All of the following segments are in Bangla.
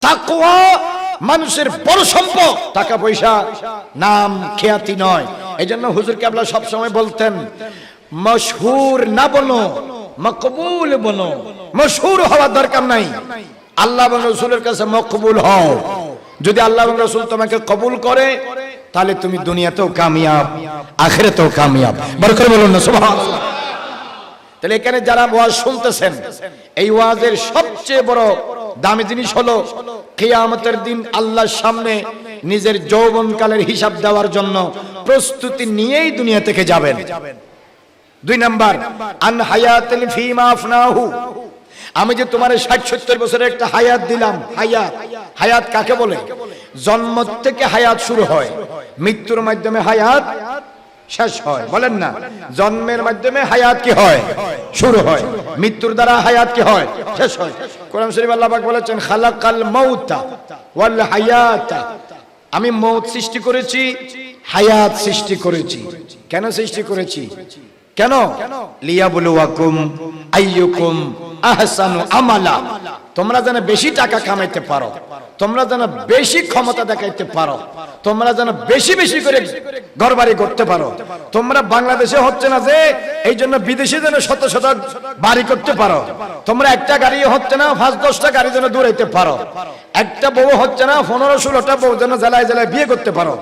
তাকওয়া মানুষের বড় সম্পদ, টাকা পয়সা নাম খ্যাতি নয়। এজন্য হুজুর কেবলা সব সময় বলতেন, মশহুর না বনো, মকবুল বনো। মশহুর হওয়ার দরকার নাই, আল্লাহ এবং রাসূলের কাছে মকবুল হও। যদি আল্লাহ এবং রাসূল তোমাকে কবুল করে, তাহলে তুমি দুনিয়াতেও কামিয়াব, আখিরাতেও কামিয়াব। বড় করে বলুন না সুবহানাল্লাহ। তাহলে এখানে যারা ওয়াজ শুনতেছেন, এই ওয়াজের সবচেয়ে বড় দামি জিনিস হলো কিয়ামতের দিন আল্লাহর সামনে নিজের যৌবনকালের হিসাব দেওয়ার জন্য প্রস্তুতি নিয়েই দুনিয়া থেকে যাবেন। 2 নাম্বার, আন হায়াতিন ফিমা আফনাহু। আমি যে তোমার 60-70 বছরের একটা হায়াত দিলাম, হায়াত, হায়াত কাকে বলে? জন্ম থেকে হায়াত শুরু হয়, মৃত্যুর মাধ্যমে হায়াত শেষ হয়। বলেন না, জন্মের মাধ্যমে হায়াত কি হয়? শুরু হয়। মৃত্যুর দ্বারা হায়াত কি হয়? শেষ হয়। কোরআন শরীফ আল্লাহ পাক বলেছেন, খালাকাল মাউতা ওয়াল হায়াতা। আমি মৌত সৃষ্টি করেছি, হায়াত সৃষ্টি করেছি। কেন সৃষ্টি করেছি? কেন? লিয়াবলুয়াকুম আইয়ুকুম আহসানু আমালা। তোমরা যেন বেশি টাকা কামাইতে পারো, তোমরা যেন বেশি ক্ষমতা দেখাইতে পারো, তোমরা যেন বেশি বেশি করে ঘরবাড়ি করতে পারো। তোমরা বাংলাদেশে হচ্ছে না যে, এই জন্য বিদেশে যেন শত শত বাড়ি করতে পারো। তোমরা একটা গাড়ি হচ্ছে না, 5-10টা গাড়ি যেন দৌড়াইতে পারো। একটা বউ হচ্ছে না, 15-16টা বউ যেন জেলায় জেলায় বিয়ে করতে পারো।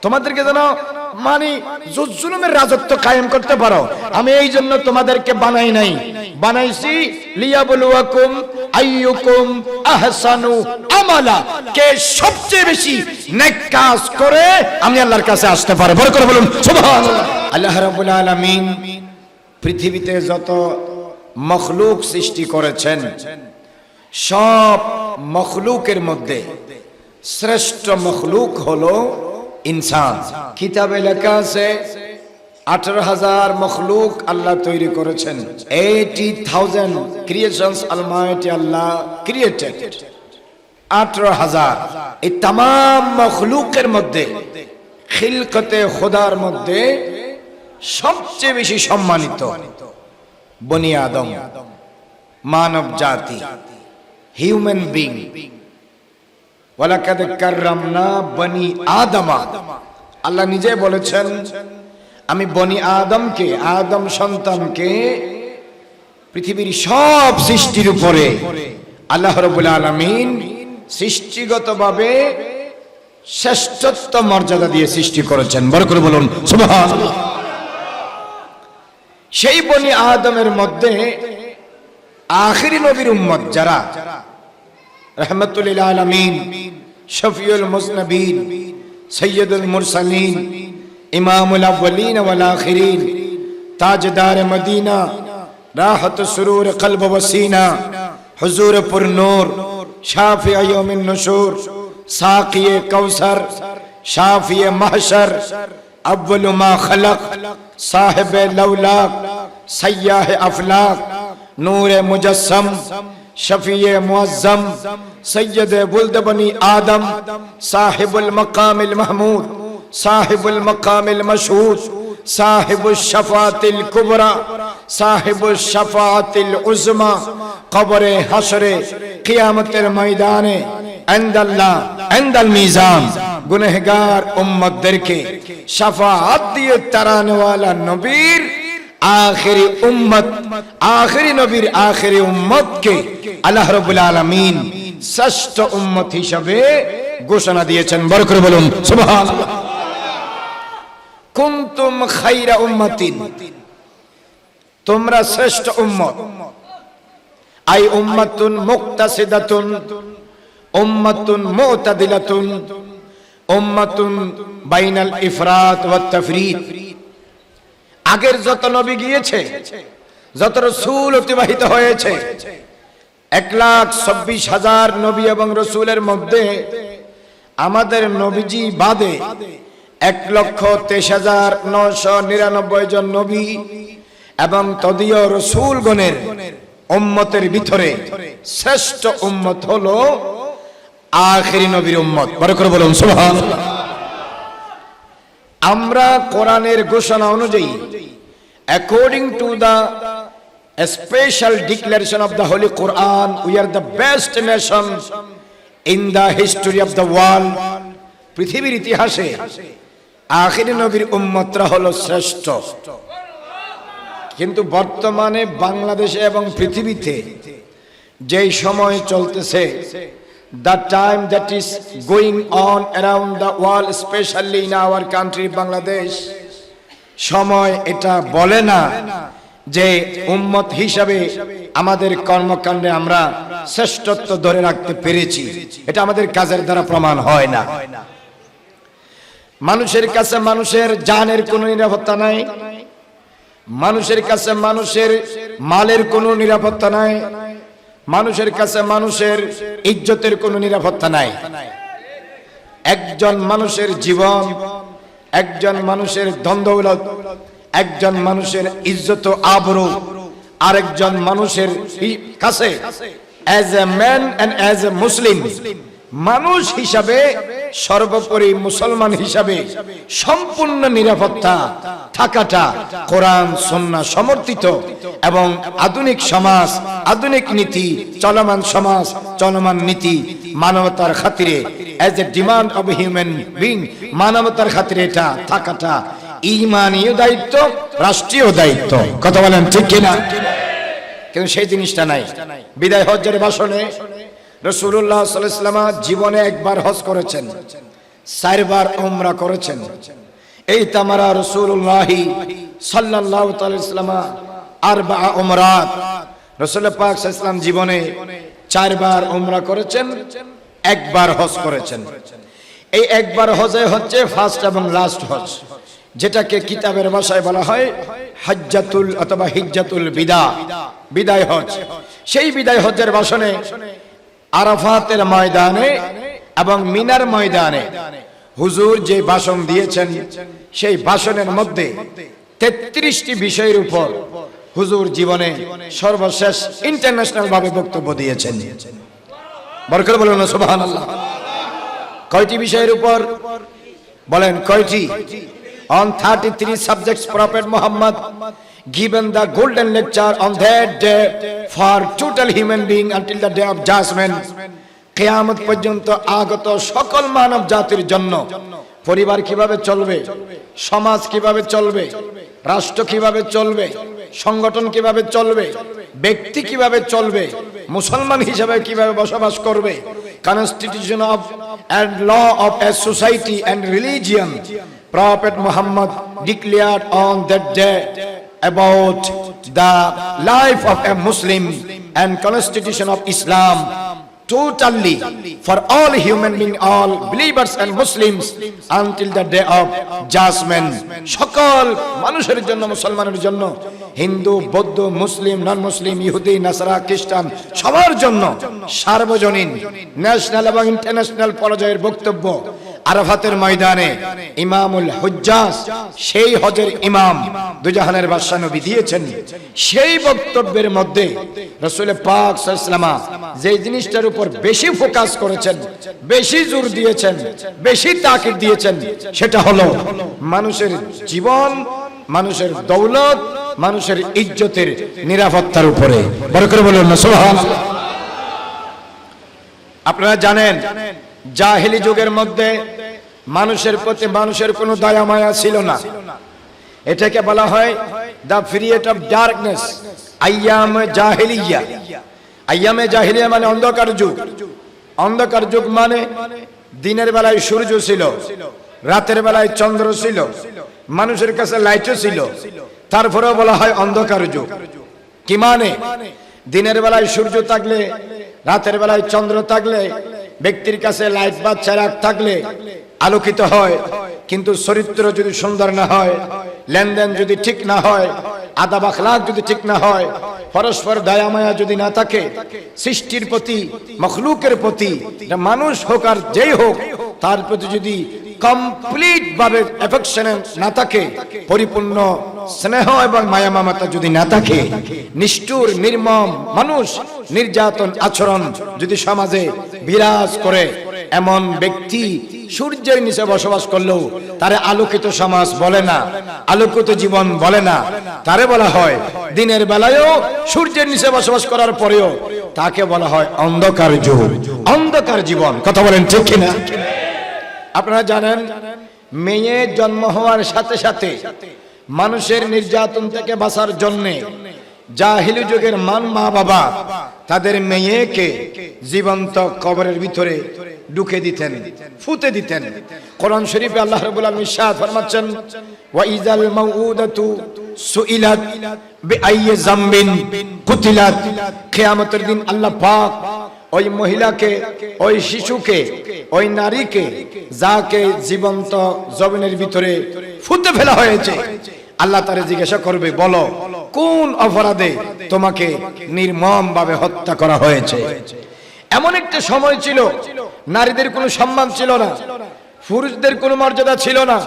তোমাদেরকে যেন মানে জুলুমের রাজত্ব কায়েম করতে পারো। আমি এই জন্য তোমাদেরকে বানাই নাই, বানাইছি লিয়াবলুয়াকুম আইয়ুকুম আহসানু আমালা। কে সবচেয়ে বেশি নেক কাজ করে আমি আল্লাহর কাছে আসতে পারে। বড় করে বলুন সুবহানাল্লাহ। আল্লাহ রাব্বুল আলামিন পৃথিবীতে যত মখলুক সৃষ্টি করেছেন, সব মখলুকের মধ্যে শ্রেষ্ঠ মখলুক হলো ইনসান। কিতাবে লেখা আছে 18,000 মখলুক আল্লাহ তৈরি করেছেন। 80,000 ক্রিয়েশনস অলমাইটি আল্লাহ ক্রিয়েটেড। 18,000। এই तमाम মখলুকের মধ্যে, খিলকতে খোদার মধ্যে সবচেয়ে বেশি সম্মানিত বনি আদম, মানব জাতি, হিউম্যান বিং। ওয়ালাকাদ কাররামনা বনি আদমা। আল্লাহ নিজে বলেছেন, আমি বনি আদমকে, আদম সন্তানকে পৃথিবীর সব সৃষ্টির উপরে আল্লাহ রাব্বুল আলামিন সৃষ্টিগতভাবে শ্রেষ্ঠত্ব মর্যাদা দিয়ে সৃষ্টি করেছেন। বড় করে বলুন সুবহানাল্লাহ। সেই বনি আদমের মধ্যে আখিরি নবীর উম্মত যারা, রাহমাতুল লিল আলামিন, শফিউল মুজনবিন, সৈয়দুল মুরসালিন, ইমামুল আউয়ালিন ওয়াল আখিরিন, তাজদার মদিনা, রাহত সুরুর কলব ওয়াসিনা, হুজুর পুর নূর, শাফিঈ ইয়াউমিন নুশুর, সাকিয়ে কাউসার, শাফিয়ে মাহশর, अव्वल मा खलक, साहिब लौलाक, सय्याह अफलाक, नूर मुजस्सम, शफीए मुअज्जम, सय्यद बुल्द बनी आदम, साहिबुल मकामिल महमूद, साहिबुल मकामिल मशहूद, साहिबुल शफातिल कुबरा, साहिबुल शफातिल उज़्मा, कब्रे हशरे क़ियामतेर मैदाने इंदल्लाह इंदल मीज़ान गुनहगार उम्मतদেরকে শাফাআত দিয়ে তাড়ানো ওয়ালা নবীর আখেরি উম্মত, আখেরি নবীর আখেরি উম্মতকে আল্লাহ রাব্বুল আলামিন শ্রেষ্ঠ উম্মত হিসেবে ঘোষণা দিয়েছেন। বড় করে বলুন সুবহানাল্লাহ। কুনতুম খায়রা উম্মাতিন, তোমরা শ্রেষ্ঠ উম্মত। আই উম্মাতুন মুক্তাসিদাতুন, উম্মাতুন মুতাদিলাতুন, উম্মাতুন বাইনাল ইফরাত ওয়াত তাফরিদ। আগের যত নবী গিয়েছে, যত রাসূল অতিবাহিত হয়েছে, 1,26,000 নবী এবং রাসূলের মধ্যে আমাদের নবীজি বাদে 1,23,999 জন নবী এবং তদীয় রাসূলগণের উম্মতের ভিতরে শ্রেষ্ঠ উম্মত হলো আখেরি নবীর উম্মত। বড় করে বলুন সুবহানাল্লাহ। আমরা কোরআনের ঘোষণা অনুযায়ী, according to the special declaration of the holy Quran, we are the best nation in the history of the world, পৃথিবীর ইতিহাসে আখিরি নবীর উম্মতরা হলো শ্রেষ্ঠ। কিন্তু বর্তমানে বাংলাদেশে এবং পৃথিবীতে যেই সময় চলতেছে, the time that is going on around the world, especially in our country Bangladesh, সময় এটা বলে না যে উম্মত হিসাবে আমাদের কর্মকাণ্ডে আমরা শ্রেষ্ঠত্ব ধরে রাখতে পেরেছি। এটা আমাদের কাজের দ্বারা প্রমাণ হয় না। মানুষের কাছে মানুষের জানের কোনো নিরাপত্তা নাই, মানুষের কাছে মানুষের মালের কোনো নিরাপত্তা নাই, মানুষের কাছে মানুষের ইজ্জতের কোনো নিরাপত্তা নাই। একজন মানুষের জীবন, একজন মানুষের ধন দৌলত, একজন মানুষের ইজ্জত আবরু আরেকজন মানুষের কাছে as a man and as a Muslim, মানুষ হিসাবে সর্বোপরি মুসলমান হিসাবে সম্পূর্ণ নিরাপত্তা থাকাটা কোরআন সুন্নাহ সমর্থিত এবং আধুনিক সমাজ, আধুনিক নীতি, চলমান সমাজ, চলমান নীতি, মানবতার খাতিরে as a demand of human being, মানবতার খাতিরে এটা থাকাটা ঈমানীয় দায়িত্ব, রাষ্ট্রীয় দায়িত্ব। কথা বলেন ঠিক কিনা? কিন্তু সেই জিনিসটা নাই। বিদায় হজ্জের ভাষণে রাসূলুল্লাহ সাল্লাল্লাহু আলাইহি ওয়াসাল্লাম জীবনে একবার হজ করেছেন, 4 বার উমরা করেছেন। এই তামারা রাসূলুল্লাহ সাল্লাল্লাহু আলাইহি ওয়াসাল্লাম আরবা উমরাত, রাসূল পাক সাল্লাল্লাহু আলাইহি ওয়াসাল্লাম জীবনে 4 বার উমরা করেছেন, একবার হজ করেছেন। এই একবার হজে হচ্ছে ফার্স্ট এবং লাস্ট হজ, যেটাকে কিতাবের ভাষায় বলা হয় হজ্জাতুল অথবা হিজ্জাতুল বিদা, বিদায় হজ। সেই বিদায় হজ্জের ভাষণে আরাফাতের ময়দানে এবং মিনার ময়দানে হুজুর যে ভাষণ দিয়েছেন, সেই ভাষণের মধ্যে 33টি বিষয়ের উপর হুজুর জীবনে সর্বশেষ ইন্টারন্যাশনাল ভাবে বক্তব্য দিয়েছেন। বরকত বলুন না সুবহানাল্লাহ। কয়টি বিষয়ের উপর বলেন? কয়টি? On 33 subjects, Prophet Muhammad given the golden lecture on that day for total human being until the day of judgment. কিয়ামত পর্যন্ত আগত সকল মানব জাতির জন্য পরিবার কিভাবে চলবে, সমাজ কিভাবে চলবে, রাষ্ট্র কিভাবে চলবে, সংগঠন কিভাবে চলবে, ব্যক্তি কিভাবে চলবে, মুসলমান হিসেবে কিভাবে বসবাস করবে, constitution of and law of a society and religion, Prophet Muhammad declared on that day about the life of a Muslim and constitution of Islam totally for all human beings, all believers and Muslims until the day of judgment. সকল মানুষের জন্য, মুসলমানের জন্য, হিন্দু, বৌদ্ধ, মুসলিম, নন মুসলিম, ইহুদি, নাসারা, খ্রিস্টান, সবার জন্য সার্বজনীন ন্যাশনাল এবং ইন্টারন্যাশনাল পর্যায়ের বক্তব্য আরাফাতের ময়দানে ইমামুল হুজ্জাজ, সেই হজের ইমাম দুজাহানের বাদশা নবী দিয়েছেন। সেই বক্তব্যের মধ্যে রাসূল পাক সাল্লাল্লাহু আলাইহি ওয়াসাল্লাম যে জিনিসটার উপর বেশি ফোকাস করেছেন, বেশি জোর দিয়েছেন, বেশি তাকিদ দিয়েছেন, সেটা হলো মানুষের জীবন, মানুষের দৌলত, মানুষের ইজ্জতের নিরাপত্তার উপরে। বড় করে বলুন না সুবহানাল্লাহ। আপনারা জানেন জাহেলি যুগের মধ্যে মানুষের প্রতি মানুষের কোনো দয়া মায়া ছিল না। এটাকে বলা হয় দ্য পিরিয়ড অফ ডার্কনেস, আইয়ামে জাহেলিয়া। আইয়ামে জাহেলিয়া মানে অন্ধকার যুগ। অন্ধকার যুগ মানে দিনের বেলায় সূর্য ছিল, রাতের বেলায় চন্দ্র ছিল, মানুষের কাছে লাইটও ছিল, তারপরেও বলা হয় অন্ধকার যুগ। কি মানে? দিনের বেলায় সূর্য থাকলে, রাতের বেলায় চন্দ্র থাকলে, ব্যক্তির কাছে লাইট বা চেরাগ থাকলে আলোকিত হয়, কিন্তু চরিত্র যদি সুন্দর না হয়, লেনদেন যদি ঠিক না হয়, আদব আখলাক যদি ঠিক না হয়, পরস্পর দয়া মায়া যদি না থাকে, সৃষ্টির প্রতি, মখলুকের প্রতি, মানুষ হোক আর যেই হোক, তার প্রতি যদি কমপ্লিট ভাবে অ্যাফেকশন না থাকে, পরিপূর্ণ স্নেহ এবং মায়া মমতা যদি না থাকে, নিষ্ঠুর নির্মম মানুষ নির্যাতন আচরণ যদি সমাজে বিরাজ করে, এমন ব্যক্তি সূর্যের নিচে বসবাস করলেও তারে আলোকিত সমাজ বলে না, আলোকিত জীবন বলে না। তারে বলা হয় দিনের বেলায়ও সূর্যের নিচে বসবাস করার পরেও তাকে বলা হয় অন্ধকার যুগ, অন্ধকার জীবন। কথা বলেন ঠিক কিনা? আপনারা জানেন মেয়ে জন্ম হওয়ার সাথে সাথে মানুষের নির্যাতন থেকে বাঁচার জন্য জাহিলি যুগের মা বাবা তাদের মেয়েকে জীবন্ত কবরের ভিতরে ঢুকে দিতেন, ফুতে দিতেন। কোরআন শরীফে আল্লাহ রাব্বুল আলামিন ইরশাদ ফরমাচ্ছেন, ওয়া ইযাল মাউউদাতু সুইলাত বিআইয়ি যামবিন কুতিলাত। কিয়ামতের দিন আল্লাহ পাক ওই মহিলাকে, ওই শিশুকে, ওই নারীকে যাকে জীবন্ত জমিনের ভিতরে ফুতে ফেলা হয়েছে, আল্লাহ তারে জিজ্ঞাসা করবে, বলো কোন অপরাধে তোমাকে নির্মম ভাবে হত্যা করা হয়েছে। এমন একটা সময় ছিল নারীদের কোনো সম্মান ছিল না, পুরুষদের কোনো মর্যাদা ছিল না।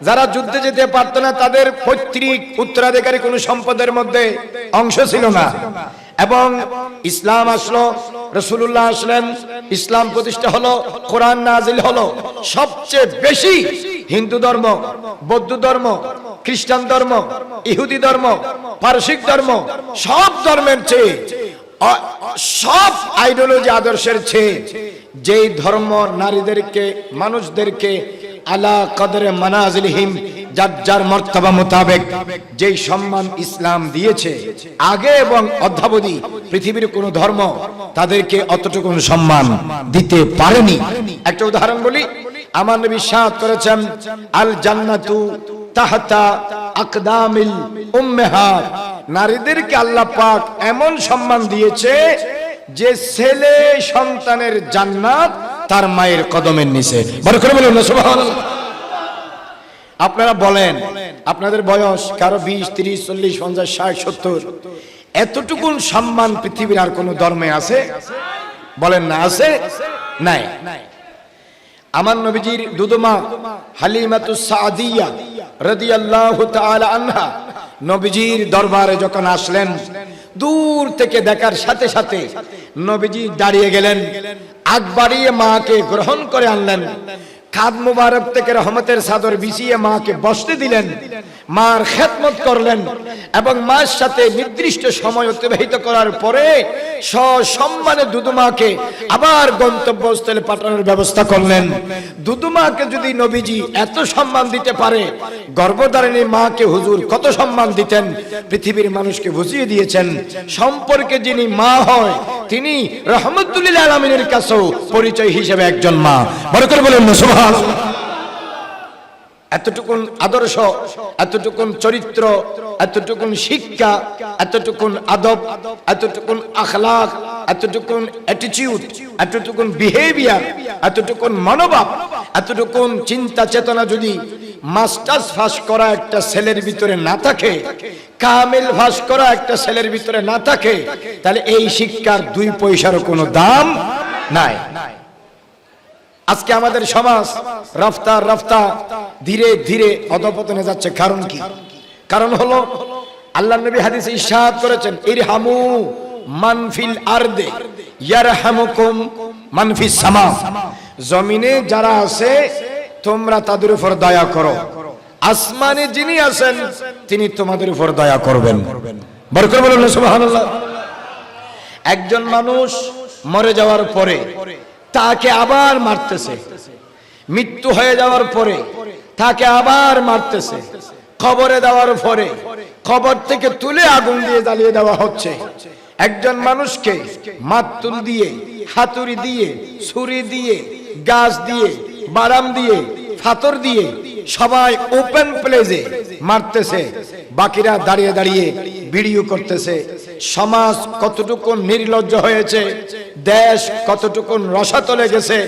যারা যুদ্ধে যেতে পারত না তাদের পৈতৃক উত্তরাধিকারী কোনো সম্পদের মধ্যে অংশ ছিল না। এবং ইসলাম আসলো, রাসূলুল্লাহ আসলেন, ইসলাম প্রতিষ্ঠা হলো, কোরআন নাজিল হলো। সবচেয়ে বেশি হিন্দু ধর্ম, বৌদ্ধ ধর্ম, খ্রিস্টান ধর্ম, ইহুদি ধর্ম, পারসিক ধর্ম, সব ধর্মের চেয়ে, সব আইডিওলজি আদর্শের চেয়ে যেই ধর্ম নারীদেরকে, মানুষদেরকে আলা কদরে মানাজিলহিম, যার যার মর্তবা মোতাবেক যেই সম্মান ইসলাম দিয়েছে, আগে এবং অদ্যাবধি পৃথিবীর কোন ধর্ম তাদেরকে অতটুকু সম্মান দিতে পারেনি। একটা উদাহরণ বলি, আমার নবী ইরশাদ করেছেন, আল জান্নাতু তাহতা আকদামিল উম্মাহাত। নারীদেরকে আল্লাহ পাক এমন সম্মান দিয়েছে যে ছেলে সন্তানের জান্নাত তার মায়ের কদমের নিচে। বড় করে বলুন না সুবহানাল্লাহ। আপনারা বলেন, আপনাদের বয়স কারো 20, 30, 40, 50, 60, 70, এতটুকু সম্মান পৃথিবীর আর কোন ধর্মে আছে? বলেন না, আছে? নাই। আমার নবীজির দুধমা হালিমাতুস সাদিয়া রাদিয়াল্লাহু তাআলা আনহা নবীজির দরবারে যখন আসলেন, দূর থেকে দেখার সাথে সাথে নবীজি দাঁড়িয়ে গেলেন, আগ বাড়িয়ে মাকে গ্রহণ করে আনলেন, কাঁধ মুবারক থেকে রহমতের চাদর বিছিয়ে মাকে বসতে দিলেন, মার খেদমত করলেন এবং মার সাথে নির্দিষ্ট সময় অতিবাহিত করার পরে সসম্মানে দুধুমাকে আবার গন্তব্যস্থলে পাঠানোর ব্যবস্থা করলেন। দুধুমাকে যদি নবীজি এত সম্মান দিতে পারে, গর্ভধারিণী মাকে হুজুর কত সম্মান দিতেন পৃথিবীর মানুষকে বুঝিয়ে দিয়েছেন। সম্পর্কে যিনি মা হয় তিনি রহমতুল লিল আলামিনের কাছেও পরিচয় হিসেবে একজন মা। বড় করে বলেন না সুবহানাল্লাহ। এতটুকুন আদর্শ, এতটুকুন চরিত্র, এতটুকুন শিক্ষা, এতটুকুন আদব, এতটুকুন আখলাক, এতটুকুন অ্যাটিটিউড, এতটুকুন বিহেভিয়ার, এতটুকুন মনোভাব, এতটুকুন চিন্তা চেতনা যদি মাস্টার্স পাস করা একটা ছেলের ভিতরে না থাকে, কামিল পাস করা একটা ছেলের ভিতরে না থাকে, তাহলে এই শিক্ষার 2 পয়সারও কোনো দাম নাই। আজকে আমাদের সমাজ রফতা রফতা ধীরে ধীরে অধপতনে যাচ্ছে। কারণ কি? কারণ হলো আল্লাহর নবী হাদিসে ইরশাদ করেছেন, ইরহামু মান ফিল আরদে ইয়ারহামুকুম মান ফিস সামা। জমিনে যারা আছে তোমরা তাদের উপর দয়া করো, আসমানে যিনি আছেন তিনি তোমাদের উপর দয়া করবেন। বড় করে বলুন সুবহানাল্লাহ। একজন মানুষ মরে যাওয়ার পরে তাকে আবার মারতেছে, মৃত্যু হয়ে যাওয়ার পরে তাকে আবার মারতেছে, কবরে দেওয়ার পরে কবর থেকে তুলে আগুন দিয়ে জ্বালিয়ে দেওয়া হচ্ছে। একজন মানুষকে মাতুল দিয়ে, হাতুড়ি দিয়ে, ছুরি দিয়ে, গাছ দিয়ে, বাদাম দিয়ে, পাথর দিয়ে সবাই ওপেন প্লেসে মারতেছে, বাকিরা দাঁড়িয়ে দাঁড়িয়ে ভিডিও করতেছে। সমাজ কতটুকু নির্লজ্জ হয়েছে, দেশ কতটুকু রসাতলে গেছে,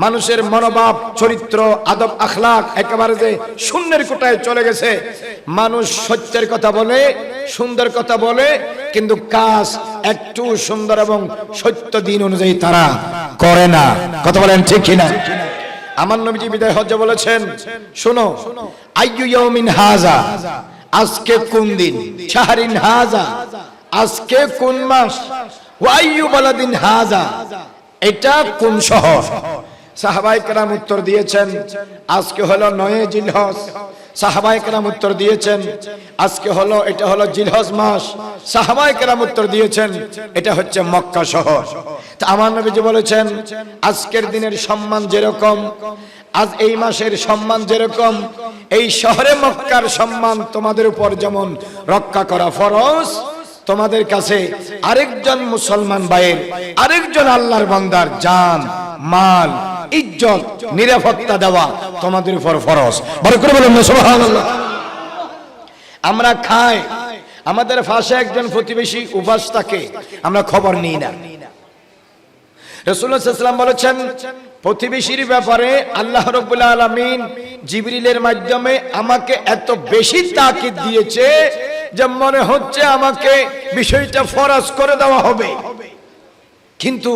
মানুষের মনোভাব, চরিত্র, আদব, আখলাক একেবারে যে শূন্যের কোটায় চলে গেছে। মানুষ সত্যের কথা বলে, সুন্দর কথা বলে, কিন্তু কাজ একটু সুন্দর এবং সত্য দিন অনুযায়ী তারা করে না। কথা বলেন ঠিক কিনা? আমার নবীজি বিদায় হজ্জে বলেছেন, শোনো, আইয়ু ইয়াউমিন হাযা, আজকে কোন দিন, শাহরিন হাযা, আজকে কোন মাস, ওয়া আইয়ু বালাদিন হাযা, এটা কোন শহর। সাহাবায়ে কেরাম উত্তর দিয়েছেন আজকে হলো 9 জিলহজ। সাহাবায়ে কেরাম উত্তর দিয়েছেন আজকে হলো এটা হলো জিলহজ মাস। সাহাবায়ে কেরাম উত্তর দিয়েছেন এটা হচ্ছে মক্কা শহর। তা আমার নবীজি বলেছেন আজকের দিনের সম্মান যেরকম, আজ এই মাসের সম্মান যেরকম, এই শহরে মক্কার সম্মান তোমাদের উপর যেমন রক্ষা করা ফরজ, তোমাদের কাছে আরেকজন মুসলমান ভাইয়ের, আরেকজন আল্লাহর বান্দার জান, মাল, ইজ্জত, নিরাপত্তা দেওয়া তোমাদের উপর ফরজ। বড় করে বলুন না সুবহানাল্লাহ। আমরা খাই, আমাদের পাশে একজন প্রতিবেশী উপাস থাকে, আমরা খবর নিই না। রাসূলুল্লাহ সাল্লাল্লাহু আলাইহি ওয়াসাল্লাম বলেছেন প্রতিবেশীর ব্যাপারে আল্লাহ রাব্বুল আলামিন জিবরিলের মাধ্যমে আমাকে এত বেশি তাকিদ দিয়েছে যে মনে হচ্ছে আমাকে বিষয়টা ফরজ করে দেওয়া হবে, কিন্তু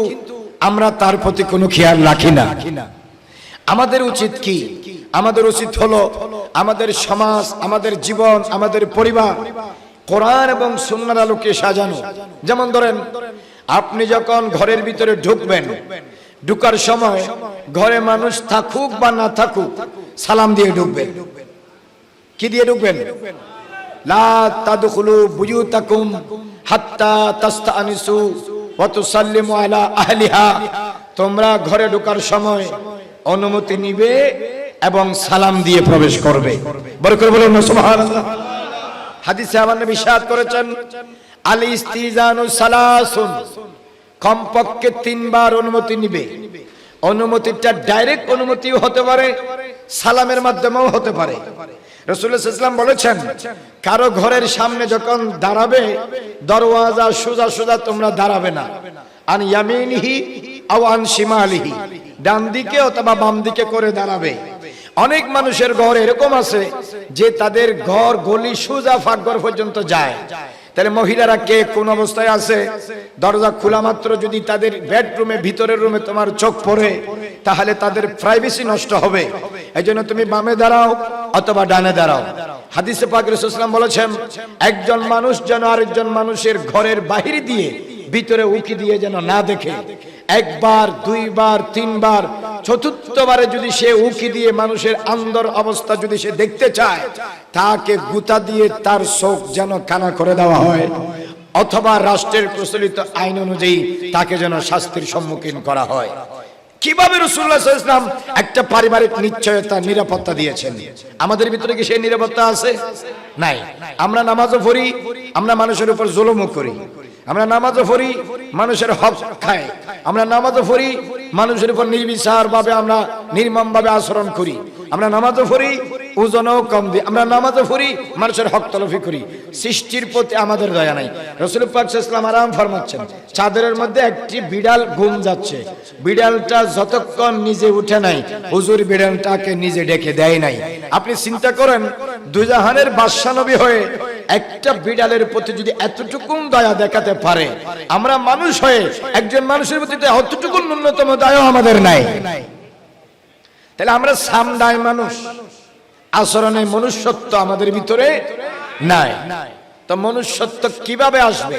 আমরা তার প্রতি কোনো খেয়াল রাখি না। আমাদের উচিত কি? আমাদের উচিত হলো আমাদের সমাজ, আমাদের জীবন, আমাদের পরিবার কোরআন এবং সুন্নাহর আলোকে সাজানো। যেমন ধরেন আপনি যখন ঘরের ভিতরে ঢুকবেন, ঢুকার সময় ঘরে মানুষ থাকুক বা না থাকুক সালাম দিয়ে ঢুকবেন। কি দিয়ে ঢুকবেন? লা তাদখুলু বুয়ুতাকুম হাত্তা তাস্তানিসু ওয়া তুসাল্লিমু আলা আহলিহা। তোমরা ঘরে ঢোকার সময় অনুমতি নিবে এবং সালাম দিয়ে প্রবেশ করবে। বড় করে বলুন সুবহানাল্লাহ। হাদিসে আমার নবী ইরশাদ করেছেন আল ইস্তিজানু সালাসুন, কমপক্ষে 3 বার অনুমতি নিবে। অনুমতিটা ডাইরেক্ট অনুমতিও হতে পারে, সালামের মাধ্যমেও হতে পারে। রাসূলুল্লাহ সাল্লাল্লাহু আলাইহি ওয়াসাল্লাম বলেছেন কারো ঘরের সামনে যখন দাঁড়াবে দরওয়াজা সোজা সোজা তোমরা দাঁড়াবে না, আন ইয়ামিনিহি আও আন শিমালিহি, ডান দিকে অথবা বাম দিকে করে দাঁড়াবে। অনেক মানুষের ঘর এরকম আছে যে তাদের ঘর গলি সোজা ফাঁকঘর পর্যন্ত যায়। তাহলে মহিলারা কে কোন অবস্থায় আছে? দরজা খোলা মাত্র যদি তাদের বেডরুমে, ভিতরের রুমে তোমার চোখ পড়ে তাহলে তাদের প্রাইভেসি নষ্ট হবে। এইজন্য তুমি বামে দাঁড়াও অথবা ডানে দাঁড়াও। হাদিসে পাক রাসূলুল্লাহ সাল্লাল্লাহু আলাইহি ওয়াসাল্লাম বলেছেন একজন মানুষ যেন আরেকজন মানুষের ঘরের বাহির দিয়ে ভিতরে উকি দিয়ে যেন না দেখে। একবার, দুইবার, 3 বার, চতুর্থবারে যদি সে উকি দিয়ে মানুষের আন্দর অবস্থা যদি সে দেখতে চায়, তাকে গুতা দিয়ে তার চোখ যেন কানা করে দেওয়া হয়, অথবা রাষ্ট্রের প্রচলিত আইন অনুযায়ী তাকে যেন শাস্তির সম্মুখীন করা হয়। কিভাবে রাসূলুল্লাহ সাল্লাল্লাহু আলাইহি ওয়াসাল্লাম একটা পারিবারিক নিশ্চয়তা, নিরাপত্তা দিয়েছেন? আমাদের ভিতরে কি সেই নিরাপত্তা আছে? নাই। আমরা নামাজও পড়ি, আমরা মানুষের উপর জুলুমও করি। আমরা নামাজও পড়ি, মানুষের হক খাই। আমরা নামাজও পড়ি, মানুষের উপর নির্বিচার ভাবে আমরা নির্মম ভাবে আচরণ করি। আমরা নামাজও পড়ি, ওজনও কম দিই। আমরা নামাজও পড়ি, মানুষের হক তলফি করি। সৃষ্টির প্রতি আমাদের দয়া নাই। রাসূল পাক সাল্লাল্লাহু আলাইহি ওয়াসাল্লাম আরাম ফরমাচ্ছেন চাদরের মধ্যে একটি বিড়াল ঘুম যাচ্ছে, বিড়ালটা যতক্ষণ নিজে উঠে নাই হুজুর বিড়ালটাকে নিজে ডেকে দেয় নাই। আপনি চিন্তা করেন দুজাহানের বাদশা নবী হয়ে একটা বিড়ালের প্রতি যদি এতটুকু দয়া দেখাতে পারে, আমরা মানুষ হয়ে একজন মানুষের প্রতি এতটুকু ন্যূনতম দয়া আমাদের নাই। তাহলে আমরা সামদাই মানুষ, আচরণে মনুষ্যত্ব আমাদের ভিতরে নাই। তো মনুষ্যত্ব কিভাবে আসবে?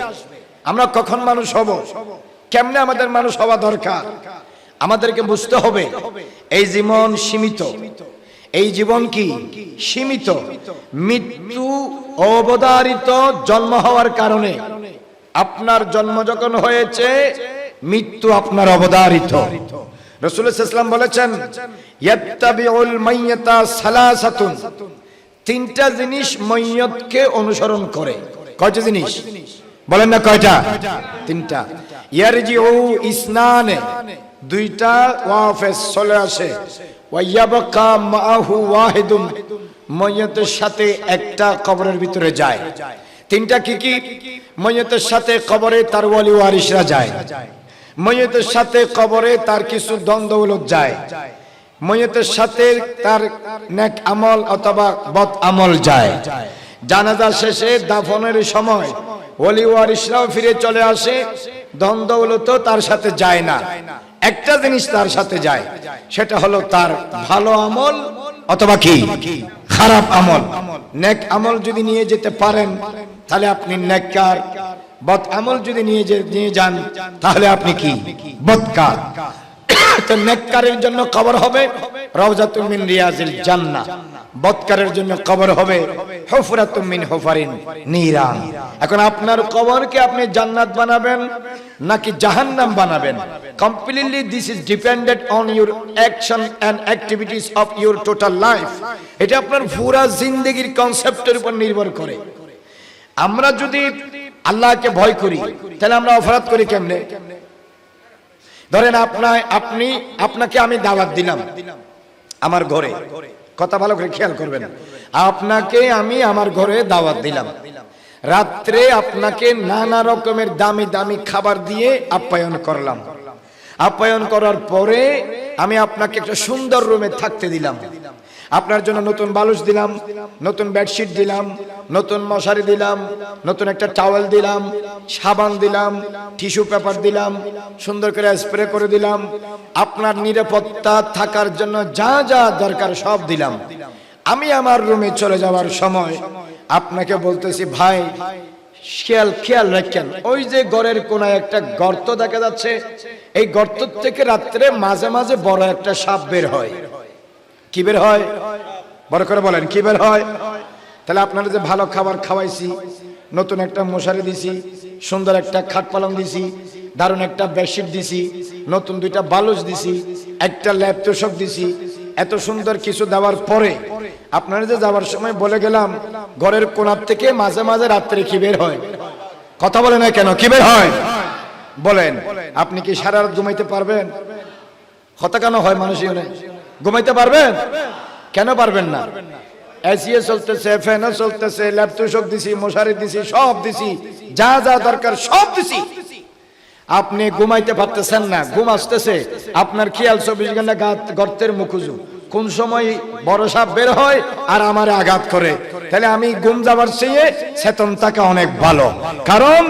আমরা কখন মানুষ হব? কেমনে আমাদের মানুষ হওয়া দরকার? আমাদেরকে বুঝতে হবে এই জীবন সীমিত। এই জীবন কি সীমিত? মৃত্যু অবধারিত। জন্ম হওয়ার কারণে আপনার জন্ম যখন হয়েছে, মৃত্যু আপনার অবধারিত। রাসূলুল্লাহ সাল্লাল্লাহু আলাইহি ওয়াসাল্লাম বলেছেন ইয়াত্তাবিউল মাইয়াতা সালাসাতুন, 3টা জিনিস মাইয়াতকে অনুসরণ করে। কয়টা জিনিস বলেন না? কয়টা? 3টা। ইয়ারজিউ ইসনানে, 2টা ওয়াফেস চলে আসে। ওয়ায়াবকা মাআহু ওয়াহিদুন, মাইয়াতের সাথে একটা কবরের ভিতরে যায়। 3টা কি কি? মাইয়াতের সাথে কবরে তার ওয়ালি ওয়ারিসরা যায়, মাইয়াতের সাথে কবরে তার কিছু ধন দৌলত যায়, মাইয়াতের সাথে তার নেক আমল অথবা বদ আমল যায়। জানাজা শেষে দাফনের সময় ওলি ওয়ারিসরাও ফিরে চলে আসে, ধন দৌলতও তার সাথে যায় না। একটা জিনিস তার সাথে যায়, সেটা হলো তার ভালো আমল অথবা কি খারাপ আমল। নেক আমল যদি নিয়ে যেতে পারেন তাহলে আপনি নেককার, বদ আমল যদি নিয়ে যান তাহলে আপনি কি বদকার। তো নেককারের জন্য কবর হবে রাউজাতুম মিন রিয়াজিল জান্নাহ, বদকারের জন্য কবর হবে হুফরাতুম মিন হুফারিন নিরান। এখন আপনার কবরকে আপনি জান্নাত বানাবেন নাকি জাহান্নাম বানাবেন, completely this is dependent on your action and activities of your total life. এটা আপনার পুরা জিন্দেগির কনসেপ্টের উপর নির্ভর করে। আমরা যদি আল্লাহকে ভয় করি তাহলে আমরা অপরাধ করি কেমনে? ধরেন আপনাকে আমি দাওয়াত দিলাম আমার ঘরে, কথা ভালো করে খেয়াল করবেন, আপনাকে আমি আমার ঘরে দাওয়াত দিলাম, রাত্রে আপনাকে নানা রকমের দামি দামি খাবার দিয়ে আপ্যায়ন করলাম, আপ্যায়ন করার পরে আমি আপনাকে একটা সুন্দর রুমে থাকতে দিলাম, আপনার জন্য নতুন বালিশ দিলাম, নতুন বেডশিট দিলাম, নতুন মশারি দিলাম, নতুন একটা টাওয়েল দিলাম, সাবান দিলাম, টিস্যু পেপার দিলাম, সুন্দর করে স্প্রে করে দিলাম, আপনার নিরাপত্তা থাকার জন্য যা যা দরকার সব দিলাম। আমি আমার রুমে চলে যাওয়ার সময় আপনাকে বলতেছি, ভাই খেয়াল রাখেন, ওই যে ঘরের কোনায় একটা গর্ত দেখা যাচ্ছে, এই গর্ত থেকে রাত্রে মাঝে মাঝে বড় একটা সাপ বের হয়। কি বের হয়? বড় করে বলেন, কি বের হয়? তাহলে আপনারা যে ভালো খাবার খাওয়াইছি, নতুন একটা মশারি দিছি, সুন্দর একটা খাট পালং দিছি, দারুণ একটা বেডশিট দিছি, নতুন দুইটা বালিশ দিছি, একটা ল্যাপ তোষক দিছি, এত সুন্দর কিছু দেওয়ার পরে আপনারা যে যাওয়ার সময় বলে গেলাম ঘরের কোণার থেকে মাঝে মাঝে রাত্রে কি বের হয়? কথা বলে না কেন? কি বের হয় বলেন? আপনি কি সারা রাত ঘুমাইতে পারবেন? কথা কেন হয় মানুষই ঘুমাইতে পারবেন? কেন পারবেন না? এসিও চলতেছে, ফ্যানও চলতেছে, ল্যাপ তোষক দিছি, মশারি দিছি, সব দিছি, যা যা দরকার সব দিছি, আপনি ঘুমাইতে পারতেছেন না, ঘুম আসতেছে, আপনার খেয়াল 24 ঘন্টা গর্তের মুখুজু, কোন সময় বড় সাপ বের হয় আর আমারে আঘাত করে। তাহলে আমি ঘুম যাবার চেয়ে চেতন থাকা অনেক ভালো, কারণ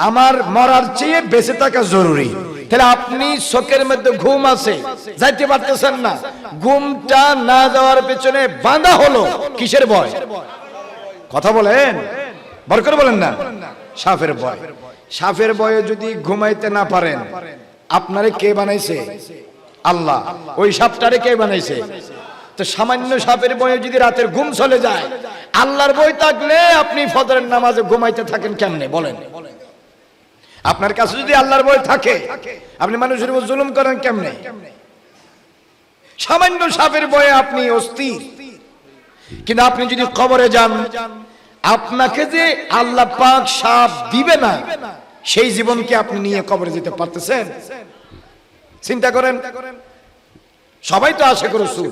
আমার মরার চেয়ে বেঁচে থাকা জরুরি। তাহলে আপনি চোখের মধ্যে ঘুম আছে, যাইতে পারতেছেন না, ঘুমটা না যাওয়ার পেছনে বাঁধা হলো কিসের ভয়? কথা বলেন, বরকর বলেন না, সাপের ভয়। সাপের ভয়ে যদি ঘুমাইতে না পারেন, আপনারে কে বানাইছে? আল্লাহ। ওই সাপটারে কে বানাইছে? তো সামান্য সাপের ভয়ে যদি রাতের ঘুম চলে যায়, আল্লাহর ভয় থাকলে আপনি ফজরের নামাজে ঘুমাইতে থাকেন কেমনে বলেন? আপনার কাছে যদি আল্লাহর ভয় থাকে, আপনি মানুষের উপর জুলুম করেন কেমনে? সামান্য সাপের ভয়ে আপনি অস্থির। কিন্তু আপনি যদি কবরে যান, আপনাকে যে আল্লাহ পাক সাপ দিবে না, সেই জীবনকে আপনি নিয়ে কবরে যেতে পারতেছেন? চিন্তা করেন। সবাই তো আশিক রাসূল,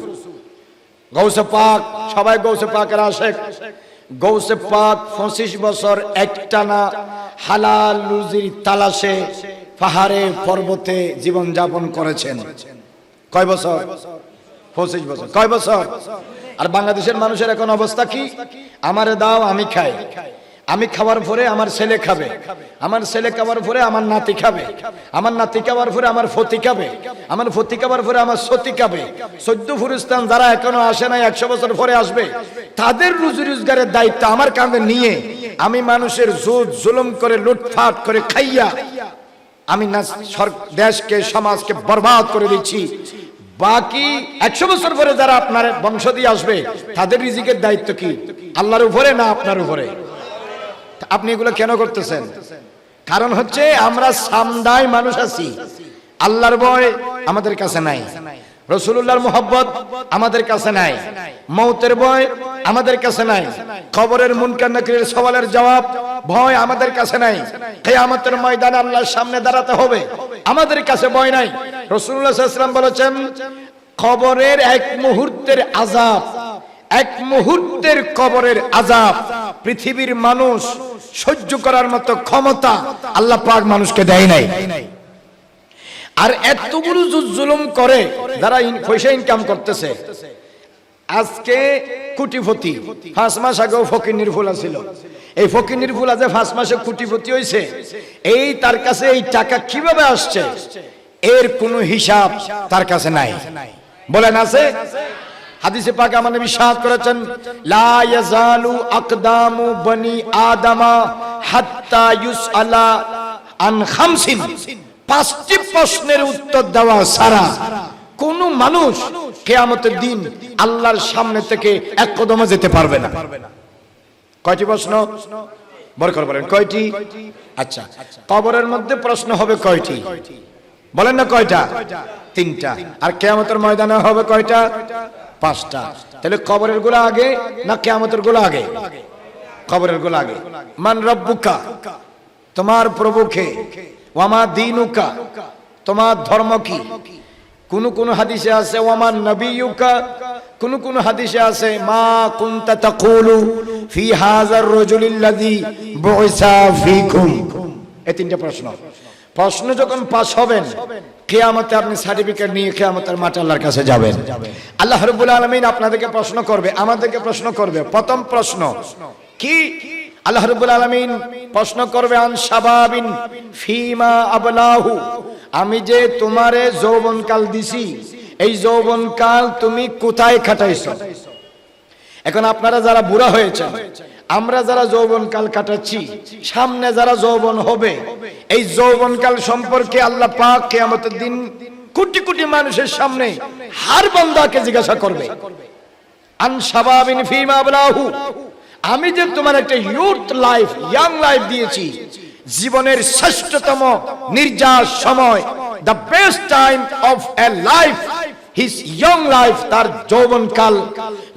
গৌসে পাক, সবাই গৌসে পাকের আশিক। গৌসে পাক 25 বছর একটানা হালাল রুজির তালাশে পাহাড়ে পর্বতে জীবন যাপন করেছেন। কয় বছর? 25 বছর। কয় বছর? আর বাংলাদেশের মানুষের এখন অবস্থা কি? আমারে দাও, আমি খাই, আমি খাওয়ার পরে আমার ছেলে খাবে, আমার ছেলে খাওয়ার পরে আমার নাতি খাবে, আমার নাতি খাওয়ার পরে আমার ফতি খাবে, আমার ফতি খাওয়ার পরে আমার সতী খাবে। 14 ফুরস্তান যারা এখনো আসে নাই, 100 বছর পরে আসবে, তাদের রুজি রোজগারের দায়িত্ব আমার কাঁধে নিয়ে আমি মানুষের জুলুম করে লুটপাট করে খাইয়া আমি দেশকে সমাজকে বরবাদ করে দিচ্ছি। বাকি 100 বছর পরে যারা আপনার বংশ দিয়ে আসবে, তাদের রিজিকের দায়িত্ব কি? আল্লাহর উপরে না আপনার উপরে? আপনি এগুলো কেন করতেছেন? কারণ হচ্ছে আমরা সামদাই মানুষ আছি, আল্লাহর ভয় আমাদের কাছে নাই, রাসূলুল্লাহর মুহাব্বত আমাদের কাছে নাই, মওতের ভয় আমাদের কাছে নাই, কবরের মুনকার নাকিরের সওয়ালের জবাব ভয় আমাদের কাছে নাই, কিয়ামতের ময়দানে আল্লাহর সামনে দাঁড়াতে হবে, আমাদের কাছে ভয় নাই। রাসূলুল্লাহ সাল্লাল্লাহু আলাইহি ওয়াসাল্লাম বলেছেন, কবরের এক মুহূর্তের আযাব, এক মুহূর্তের কবরের আযাব পৃথিবীর মানুষ সহ্য করার মতো ক্ষমতা আল্লাহ পাক মানুষকে দেয় নাই। আর এতগুলো জুলুম করে যারা পয়সা ইনকাম করতেছে, আজকে কোটিপতি, 5 মাস আগেও ফকির ফুল ছিল, এই ফকির ফুল আজ 5 মাসে কোটিপতি হয়েছে, এই তার কাছে এই টাকা কিভাবে আসছে এর কোনো হিসাব তার কাছে নাই। বলেন আছে? হাদিসে পাকে আমার নবী ইরশাদ করেছেন, লা ইয়াজালু আকদামু বনি আদামা হাত্তা ইউসআলা আন খামসিন, 5টি প্রশ্নের উত্তর দেওয়া ছাড়া কোন মানুষ কিয়ামতের দিন আল্লাহর সামনে থেকে এক কদমে যেতে পারবে না। কয়টি প্রশ্ন? বরকর বলেন কয়টি? আচ্ছা, কবরের মধ্যে প্রশ্ন হবে কয়টি? বলেন না কয়টা? 3টা। আর কিয়ামতের ময়দানে হবে কয়টা? 5টা। তাহলে কবরের গুলো আগে না কিয়ামতের গুলো আগে? কবরের গুলো আগে। মান রব্বুকা, তোমার প্রভু কে? ওয়ামা দীনুকা, তোমার ধর্ম কি? কোন কোন হাদিসে আছে ওয়ামা নবিয়ুকা, কোন কোন হাদিসে আছে মা কুনতা তাকুলু ফি হাযার রাজুলিল্লাযী বুইসা ফীকুম। এই 3টা প্রশ্ন। প্রশ্ন যখন পাস হবেন, কিয়ামতে আপনি সার্টিফিকেট নিয়ে কিয়ামতের মাঠে আল্লাহর কাছে যাবেন। আল্লাহ রাব্বুল আলামিন আপনাদেরকে প্রশ্ন করবে, আমাদেরকে প্রশ্ন করবে। প্রথম প্রশ্ন কি? আল্লাহ রাব্বুল আলামিন প্রশ্ন করবে আন শাবাবিন ফিমা আবলাহু, আমি যে তোমারে যৌবনকাল দিছি, এই যৌবনকাল তুমি কোথায় কাটাইছো? এখন আপনারা যারা বুড়া হয়েছেন, আমরা যারা যৌবনকাল কাটাচ্ছি, সামনে যারা যৌবন হবে, এই যৌবনকাল সম্পর্কে আল্লাহ পাক কিয়ামতের দিন কোটি কোটি মানুষের সামনে হার বান্দাকে জিজ্ঞাসা করবে। আন শাবাবিন ফিমা আবলাহু, আমি যে তোমার একটা ইয়ুথ লাইফ, ইয়াং লাইফ দিয়েছি, জীবনের শ্রেষ্ঠতম নির্যাস সময়, the best time of A life, his young life, তার যৌবনকাল,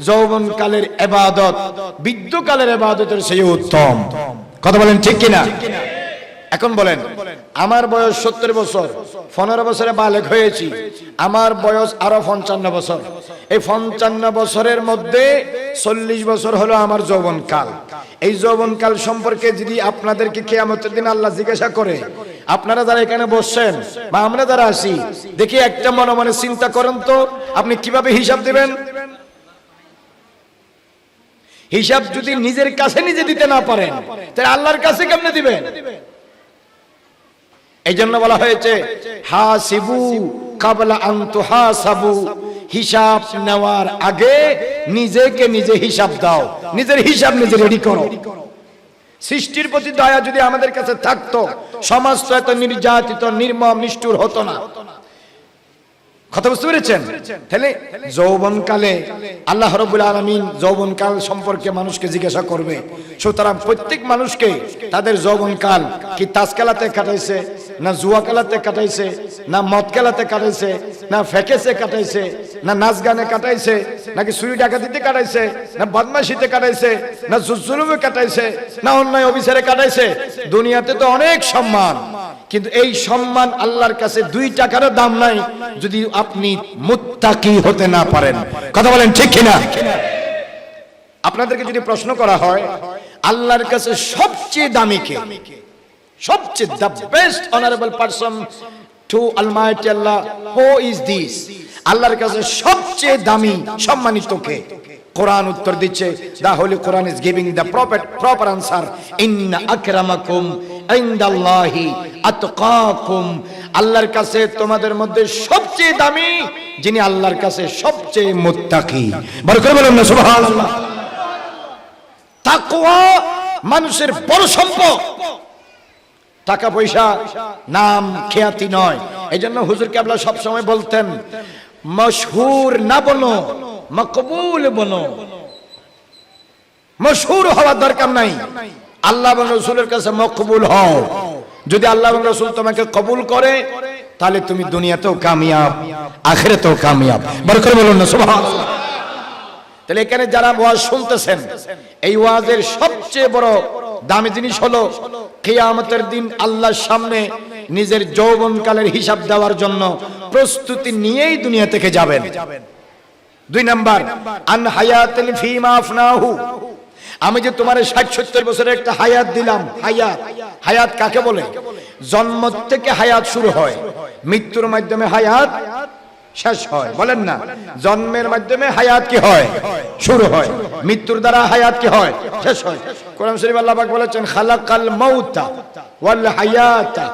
যৌবনকালের ইবাদত বৃদ্ধকালের ইবাদতের চেয়ে উত্তম। কথা বলেন ঠিক কিনা? এখন বলেন, আমার বয়স 70 বছর, 15 বছরে বালেগ হয়েছি, আমার বয়স আরো 55 বছর। এই 55 বছরের মধ্যে 40 বছর হলো আমার যৌবনকাল। এই যৌবনকাল সম্পর্কে যদি আপনাদেরকে কিয়ামতের দিন আল্লাহ জিজ্ঞাসা করে, আপনারা যারা এখানে বসছেন বা আমরা যারা আছি, দেখি একটা মনে মনে চিন্তা করেন তো, আপনি কিভাবে হিসাব দিবেন? হিসাব যদি নিজের কাছে নিজে দিতে না পারেন, তাহলে আল্লাহর কাছে কেমনে দিবেন? এই জন্য বলা হয়েছে হাসিবু কাবলা আন তুহাসাবু, হিসাব নেওয়ার আগে নিজেকে নিজে হিসাব দাও, নিজের হিসাব নিজে রেডি করো। সৃষ্টির প্রতি দয়া যদি আমাদের কাছে থাকতো, সমাজ তো এত নির্যাতিত, নির্মম, নিষ্ঠুর হতো না। কথা বুঝতে পেরেছেন? তাহলে যৌবনকালে আল্লাহ রাব্বুল আলামিন যৌবনকাল সম্পর্কে মানুষকে জিজ্ঞাসা করবে। সুতরাং প্রত্যেক মানুষকে তাদের যৌবনকাল কি তাস খেলাতে কাটাইছে, না জুয়া খেলাতে কাটাইছে, না মদ খেলাতে কাটাইছে, না ফেকেসে কাটাইছে, না নাচ গানে কাটাইছে, নাকি চুরি ডাকাতিতে কাটাইছে, না বদমাশিতে কাটাইছে, না জুলুমে কাটাইছে, না অন্যায় অবিচারে কাটাইছে। দুনিয়াতে তো অনেক সম্মান, কিন্তু এই সম্মান আল্লাহর কাছে 2 টাকারও দাম নাই যদি আপনি মুত্তাকি হতে না পারেন। কথা বলেন ঠিক কিনা? আপনাদেরকে যদি প্রশ্ন করা হয় আল্লাহর কাছে সবচেয়ে দামি কে, সবচেয়ে the best honourable person to almighty Allah, who is this? আল্লাহর কাছে সবচেয়ে দামি সম্মানিত কে? কোরআন উত্তর দিচ্ছে, the holy Quran is giving the proper answer, ইন্না আকরামাকুম ইনদাল্লাহি আতকাকুম। আল্লাহর কাছে তোমাদের মধ্যে সবচেয়ে দামি যিনি আল্লাহর কাছে সবচেয়ে মুত্তাকি। বড় করে বলুন না সুবহানাল্লাহ। তাকওয়া মানুষের বড় সম্পদ, টাকা পয়সা, নাম, খ্যাতি নয়। এইজন্য হুজুর কেবলা সব সময় বলতেন, মশহুর না বনো, মকবুল বনো। মশহুর হওয়ার দরকার নাই, আল্লাহ এবং রাসূলের কাছে মকবুল হও। যদি আল্লাহ এবং রাসূল তোমাকে কবুল করে, তাহলে তুমি দুনিয়াতেও কামিয়াব, আখিরাতেও কামিয়াব। বড় করে বলুন না সুবহানাল্লাহ। তাহলে এখানে যারা ওয়াজ শুনতেছেন, এই ওয়াজের সবচেয়ে বড় দামি জিনিস হলো কিয়ামতের দিন আল্লাহর সামনে নিজের যৌবনকালের হিসাব দেওয়ার জন্য প্রস্তুতি নিয়েই দুনিয়া থেকে যাবেন। 2 নাম্বার, আন হায়াতিন ফিমা আফনাহু, আমি যে তোমার 60-70 বছরের একটা হায়াত দিলাম। হায়াত, হায়াত কাকে বলে? জন্ম থেকে হায়াত শুরু হয়, মৃত্যুর মাধ্যমে হায়াত শেষ হয়। বলেন না, জন্মের মাধ্যমে হায়াত কি হয়? শুরু হয়, মৃত্যুর দ্বারা হায়াত কি হয়? শেষ হয়। কোরআন শরীফ আল্লাহ পাক বলেছেন, খালাকাল মাউতা ওয়াল হায়াতা,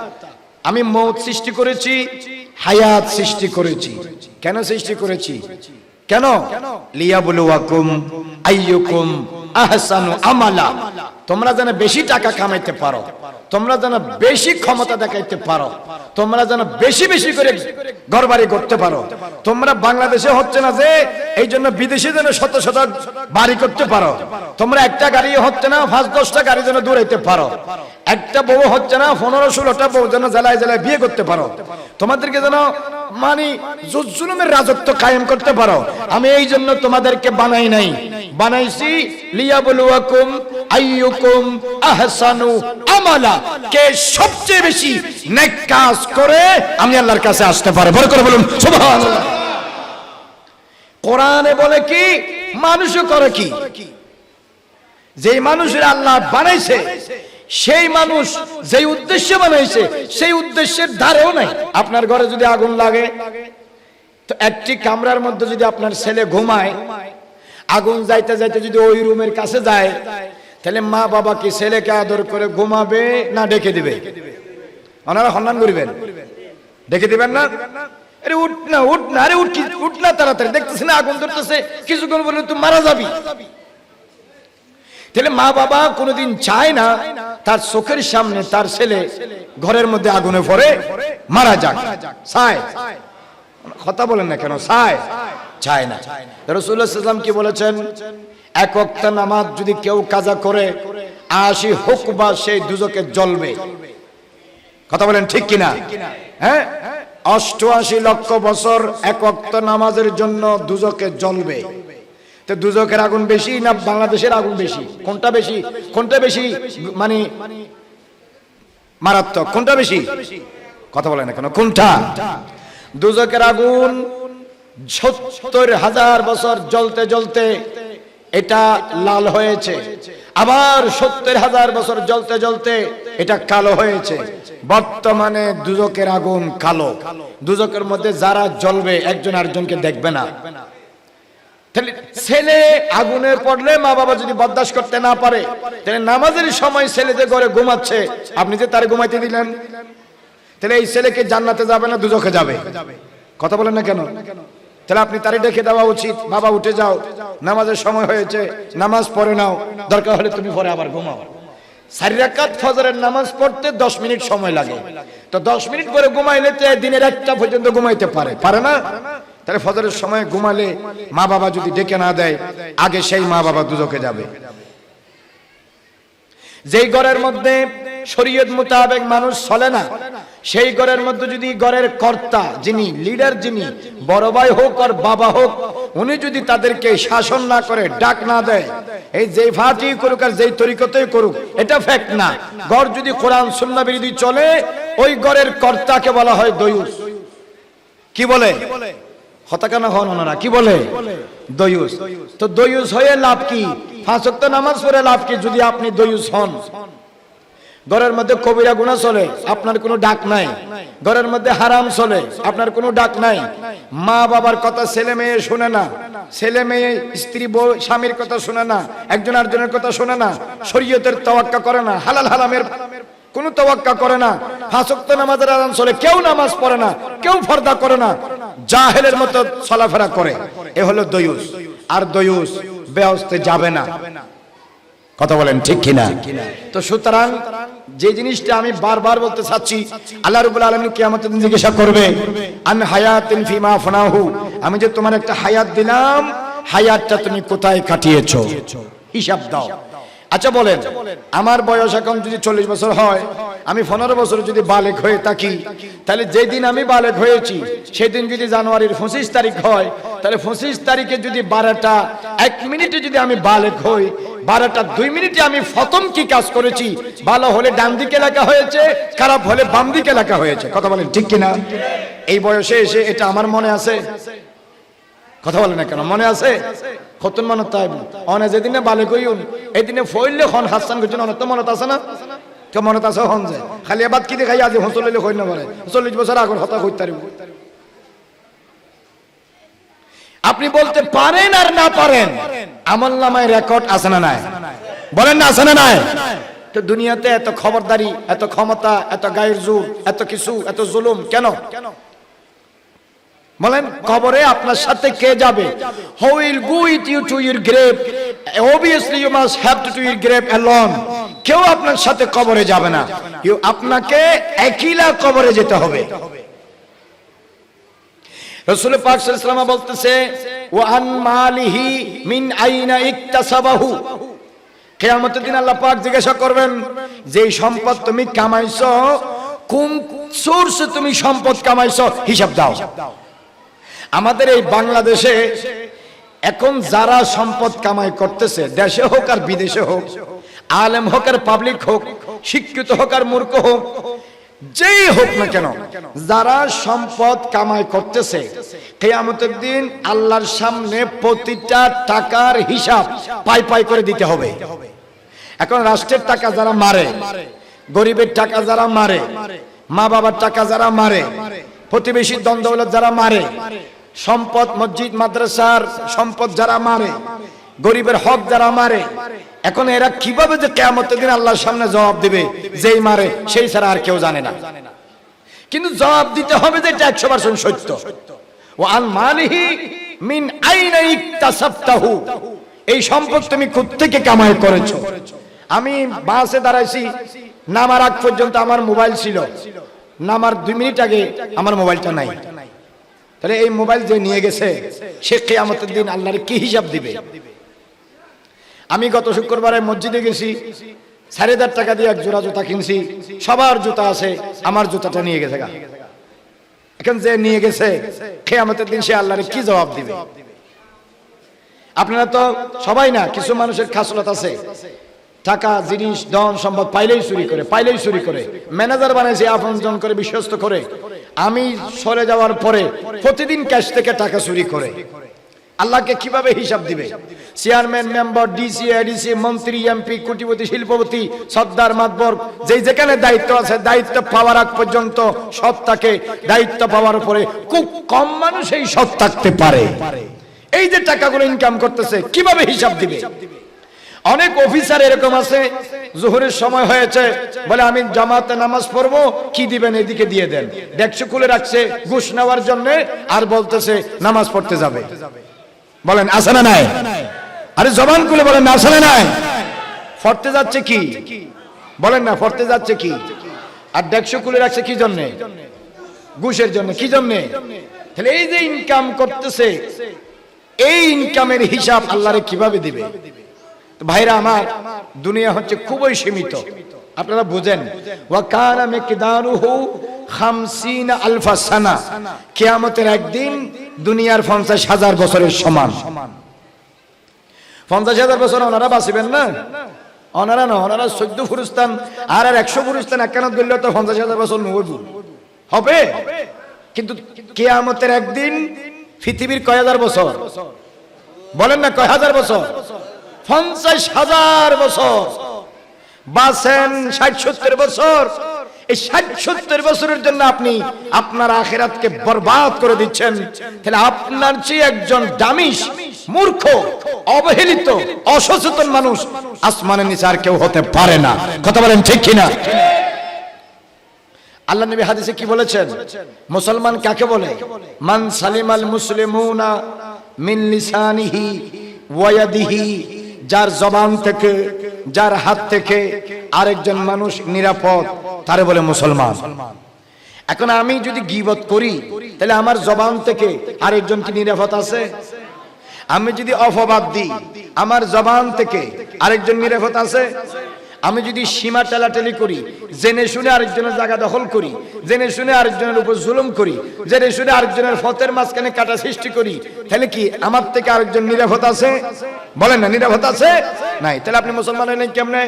আমি মৌত সৃষ্টি করেছি, হায়াত সৃষ্টি করেছি। কেন সৃষ্টি করেছি? কেন? লিয়াবলুয়াকুম আইয়ুকুম আহসানু আমালা, তোমরা যেন বেশি টাকা কামাইতে পারো, তোমরা যেন বেশি ক্ষমতা দেখাইতে পারো, তোমরা যেন বেশি বেশি করে ঘরবাড়ি করতে পারো। তোমরা বাংলাদেশে হচ্ছে না যে এই জন্য বিদেশে যেন শত শত বাড়ি করতে পারো। তোমরা একটা গাড়ি হচ্ছে না 5-10টা গাড়ি যেন দৌড়াইতে পারো। একটা বউ হচ্ছে না 15-16টা বউ যেন জেলায় জেলায় বিয়ে করতে পারো। তোমাদেরকে যেন মানে জুলুমের রাজত্ব কায়েম করতে পারো। আমি এই জন্য তোমাদেরকে বানাই নাই, বানাইছি লিয়াবলুয়াকুম আইয়ুকুম আহসানু আমালা, কে সবচেয়ে বেশি নেক কাজ করে আমি আল্লাহর কাছে আসতে পারে। বড় করে বলুন সুবহানাল্লাহ। কোরআনে বলে কি, মানুষও করে কি, যেই মানুষের আল্লাহ বানাইছে সেই মানুষ যেই উদ্দেশ্যে বানাইছে সেই উদ্দেশ্যের ধারেও নাই। আপনার ঘরে যদি আগুন লাগে তো একটি কামরার মধ্যে যদি আপনার ছেলে ঘুমায়, আগুন যাইতে যাইতে যদি ওই রুমের কাছে যায়, তাহলে মা বাবা কি ছেলেকে আদর করে ঘুমাবে না ডেকে দিবে? ওনারা হন্নান করিবেন, ডেকে দিবেন না? আরে উঠ না, উঠ না, আরে উঠ না তাড়াতাড়ি, দেখতেছি না আগুন ধরতেছে, কিছুক্ষণ বলে তুই মারা যাবি। তাহলে মা বাবা কোনোদিন চায় না তার চোখের সামনে তার ছেলে ঘরের মধ্যে আগুনে পড়ে মারা যাক। চায়? কথা বলেন না কেন? চায় না। রাসূলুল্লাহ সাল্লাল্লাহু আলাইহি ওয়াসাল্লাম কি বলেছেন? এক ওয়াক্ত নামাজ যদি কেউ কাজা করে 80 হুকবা সেই দুজকে জ্বলবে। কথা বলেন ঠিক কিনা? হ্যাঁ, 88 লক্ষ বছর এক ওয়াক্ত নামাজের জন্য দুজকে জ্বলবে। তো দুজকের আগুন বেশি না বাংলাদেশের আগুন বেশি? কোনটা বেশি? কোনটা বেশি মানে মারাত্মক? কোনটা বেশি? কথা বলেন না কেন? কোনটা? দুজকের আগুন 70,000 বছর জ্বলতে জ্বলতে এটা লাল হয়েছে, আবার 70,000 বছর জ্বলতে জ্বলতে এটা কালো হয়েছে। বর্তমানে দুজকের আগুন কালো। দুজকের মধ্যে যারা জ্বলবে একজন আরেকজনকে দেখবে না। তাহলে ছেলে আগুনে পড়লে মা বাবা যদি বরদাস্ত করতে না পারে, তাহলে নামাজের সময় ছেলে যে ঘরে ঘুমাচ্ছে আপনি যে তারে ঘুমাইতে দিলেন, তাহলে এই ছেলেকে জান্নাতে যাবে না দুজকে যাবে? কথা বলেন না কেন? তাহলে আপনি তারে ডেকে দেওয়া উচিত, বাবা উঠে যাও, নামাজের সময় হয়েছে, নামাজ পড়ে নাও, দরকার হলে তুমি পরে আবার ঘুমাও। 4 রাকাত ফজরের নামাজ পড়তে 10 মিনিট সময় লাগে, তো 10 মিনিট করে ঘুমাইলে তো দিনের 1টা পর্যন্ত ঘুমাইতে পারে না? তাহলে ফজরের সময় ঘুমালে মা বাবা যদি ডেকে না দেয়, আগে সেই মা বাবা দুজকে যাবে। যেই ঘরের মধ্যে শরীয়ত মোতাবেক মানুষ চলে না, সেই ঘরের মধ্যে যদি ঘরের কর্তা যিনি লিডার, যিনি বড় ভাই হোক আর বাবা হোক, উনি যদি তাদেরকে শাসন না করে, ডাক না দেয়, এই যেই ফাটি করুক আর যেই তরিকতেই করুক, এটা ফ্যাক্ট না। ঘর যদি কোরআন সুন্নাহ বিরোধী চলে, ওই ঘরের কর্তাকে বলা হয় দয়ুস। কি বলে? হতাকানা হন ওনারা, কি বলে? দয়ুস। তো দয়ুস হয়ে লাভ কি? 5 ওয়াক্ত নামাজ পড়ে লাভ কি যদি আপনি দয়ুস হন? ঘরের মধ্যে কবিরা গুনাহ চলে, আপনার কোনো ডাক নাই। ঘরের মধ্যে হারাম চলে, আপনার কোনো ডাক নাই। মা বাবার কথা ছেলে মেয়ে শুনে না, ছেলে মেয়ে স্ত্রী বউ স্বামীর কথা শুনে না, একজন আরেকজনের কথা শুনে না, শরীয়তের তাওয়াক্কা করে না, হালাল হারামের কোনো তাওয়াক্কা করে না। 5 ওয়াক্ত নামাজের আযান চলে, কেউ নামাজ পড়ে না, কেউ পর্দা করে না, জাহেলের মতো চলাফেরা করে, এ হলো দয়ুস। আর দয়ুস বেহেশতে যাবে না। কথা বলেন ঠিক কিনা? তো সুতরাং যে জিনিসটা আমি বারবার বলতে চাচ্ছি, আল্লাহ রাব্বুল আলামিন কিয়ামতের দিন জিজ্ঞাসা করবে, আন হায়াতিন ফিমা ফানাহু, আমি যে তোমার একটা হায়াত দিলাম, হায়াতটা তুমি কোথায় কাটিয়েছো, হিসাব দাও। আচ্ছা বলেন, আমার বয়স এখন যদি 40 বছর হয়, আমি 15 বছর যদি বালেগ হয়ে থাকি, তাহলে যেদিন আমি বালেগ হয়েছি সেদিন যদি জানুয়ারির 25 তারিখ হয়, তাহলে 25 তারিখে যদি 12টা 1 মিনিটে যদি আমি বালেগ হই, 12টা 2 মিনিটে আমি প্রথম কি কাজ করেছি, ভালো হলে ডান দিকে লেখা হয়েছে, খারাপ হলে বাম দিকে লেখা হয়েছে। কথা বলেন ঠিক কিনা? এই বয়সে এসে এটা আমার মনে আছে? কথা বলেন না কেন? মনে আছে? কতন মনে তাই অনে যেদিনে বালে কইউন এই দিনে ফইলে খন হাসান কইছেন, অনে তো মনে আছে না? কে মনে আছে? হন যায় খালি বাদ কি দেখাই আজি হসল লইলে কই না পারে 40 বছর আগর কথা কইতে পারিব। আপনি বলতে পারেন আর না পারেন, আমলনামায় রেকর্ড আছে না নাই? বলেন না আছে না নাই? তো দুনিয়াতে এত খবরদারি, এত ক্ষমতা, এত গায়ের জোর, এত কিছু, এত জুলুম কেন? বলেন কবরে আপনার সাথে কে যাবে? Who will go with you to your grave? Obviously you must have to your grave alone. কেউ আপনার সাথে কবরে যাবে না, আপনাকে একলা কবরে যেতে হবে। রাসূল পাক সাল্লাল্লাহু আলাইহি ওয়াসাল্লাম বলতেছে ওয়া আন মালিহি মিন আইনা ইকতাসাবাহু, কিয়ামতের দিন আল্লাহ পাক জিজ্ঞাসা করবেন যে সম্পদ তুমি কামাইছো কোন সোর্সে তুমি সম্পদ কামাইছো হিসাব দাও। আমাদের এই বাংলাদেশে এখন যারা সম্পদ কামাই করতেছে, দেশে হোক আর বিদেশে হোক, আলেম হোক আর পাবলিক হোক, শিক্ষিত হোক আর মূর্খ হোক, যেই হোক না কেন, যারা সম্পদ কামাই করতেছে কিয়ামতের দিন আল্লাহর সামনে প্রতিটা টাকার হিসাব পাই পাই করে দিতে হবে। এখন রাষ্ট্রের টাকা যারা মারে, গরিবের টাকা যারা মারে, মা বাবার টাকা যারা মারে, প্রতিবেশীর দ্বন্দ্ব যারা মারে, সম্পদ মসজিদ মাদ্রাসার সম্পদ যারা মারে, গরিবের হক যারা মারে, এখন এরা কিভাবে যে কিয়ামতের দিন আল্লাহর সামনে জবাব দিবে, যেই মারে সেই ছাড়া আর কেউ জানে না। কিন্তু জবাব দিতে হবে যে এটা 100% সত্য। ওয়া আন মালিহি মিন আইনা ইকতাসাবতাহু, এই সম্পদ তুমি কোত্থেকে কামাই করেছো। আমি বাসে দাঁড়াইছি, নামার আগ পর্যন্ত আমার মোবাইল ছিল, নামার 2 মিনিট আগে আমার মোবাইলটা নাই। তাহলে এই মোবাইল যে নিয়ে গেছে সে কিয়ামতের দিন আল্লাহর কি হিসাব দিবে। আমি গত শুক্রবারে মসজিদে গেছি, 4,500 টাকা দিয়ে এক জোড়া জুতা কিনছি, সবার জুতা আছে, আমার জুতাটা নিয়ে গেছে গা। এখন যে নিয়ে গেছে কিয়ামতের দিন সে আল্লাহর কি জবাব দিবে। আপনারা তো সবাই না, কিছু মানুষের খাসলত আছে, টাকা জিনিস ধন সম্পদ পাইলেই চুরি করে, পাইলেই চুরি করে, ম্যানেজার বানাইছে আপনজন করে, বিশ্বস্ত করে। আমি সরে যাওয়ার পরে প্রতিদিন ক্যাশ থেকে টাকা চুরি করে। আল্লাহকে কিভাবে হিসাব দিবে। চেয়ারম্যান, মেম্বার, ডিসি, এডিসি, মন্ত্রী, এমপি, কোটিপতি, শিল্পপতি, সর্দার, মাতবর, যেই যেখানে দায়িত্ব আছে, দায়িত্ব পাওয়ার আগ পর্যন্ত সৎ থাকে, দায়িত্ব পাওয়ার পরে খুব কম মানুষ এই সৎ থাকতে পারে। এই যে টাকাগুলো ইনকাম করতেছে কিভাবে হিসাব দিবে। অনেক অফিসার এরকম আছে, জোহরের সময় হয়েছে বলে আমি জামাতে নামাজ পড়বো, কি দিবেন এদিকে দিয়ে দেন, ডেস্ক খুলে রাখছে ঘুষ নেওয়ার জন্য, আর বলতেছে নামাজ পড়তে যাবে। বলেন আছে না নাই? আরে জবান খুলে বলেন আছে না নাই? পড়তে যাচ্ছে কি বলেন না, পড়তে যাচ্ছে কি, আর ডেস্ক খুলে রাখছে কি জন্য? ঘুষের জন্য। কি জন্য? তাহলে এই যে ইনকাম করতেছে, এই ইনকামের হিসাব আল্লাহরে কিভাবে দিবে। ভাইরা আমার, দুনিয়া হচ্ছে খুবই সীমিত, আপনারা বুঝেন। ওয়া কানা মিকদারুহু 50 আলফা সানা, কিয়ামতের একদিন দুনিয়ার 50,000 বছরের সমান। 50,000 বছর ওনারা বাঁচবেন না, ওনারা না, ওনারা 14 ফুরুস্তান আর 100 ফুরুস্তান একানত গেলে তো 50,000 বছর হবে। কিন্তু কিয়ামতের একদিন পৃথিবীর কয় হাজার বছর বলেন না, কয় হাজার বছর? 50,000 বছর বাঁচেন, 60-70 বছর। এই 60-70 বছরের জন্য আপনি আপনার আখিরাতকে বরবাদ করে দিচ্ছেন। তাহলে আপনার চেয়ে একজন দামিশ, মূর্খ, অবহেলিত, অসচেতন মানুষ আসমানের নিচে আর কেউ হতে পারে না। কথা বলেন ঠিক কিনা? আল্লাহ নবী হাদিসে কি বলেছেন? মুসলমান কাকে বলে? মান সালিমাল মুসলিমুনা মিন লিসানিহি ওয়া ইয়াদিহি, যার জবান থেকে, যার হাত থেকে আরেকজন মানুষ নিরাপদ, তারে বলে মুসলমান। এখন আমি যদি গীবত করি তাহলে আমার জবান থেকে আরেকজন কি নিরাপদ আছে? আমি যদি অপবাদ দিই আমার জবান থেকে আরেকজন নিরাপদ আছে? আমি যদি সীমা টেলাটেলি করি, জেনে শুনে আরেকজনের জায়গা দখল করি, জেনে শুনে আরেকজনের উপর জুলুম করি, জেনে শুনে আরেকজনের ফতের মাঝখানে কাটা সৃষ্টি করি, তাহলে কি আমার থেকে আরেকজন নিরাপদ আছে? বলেন না, নিরাপদ আছে? নাই। তাহলে আপনি মুসলমান হলেন কেমনে?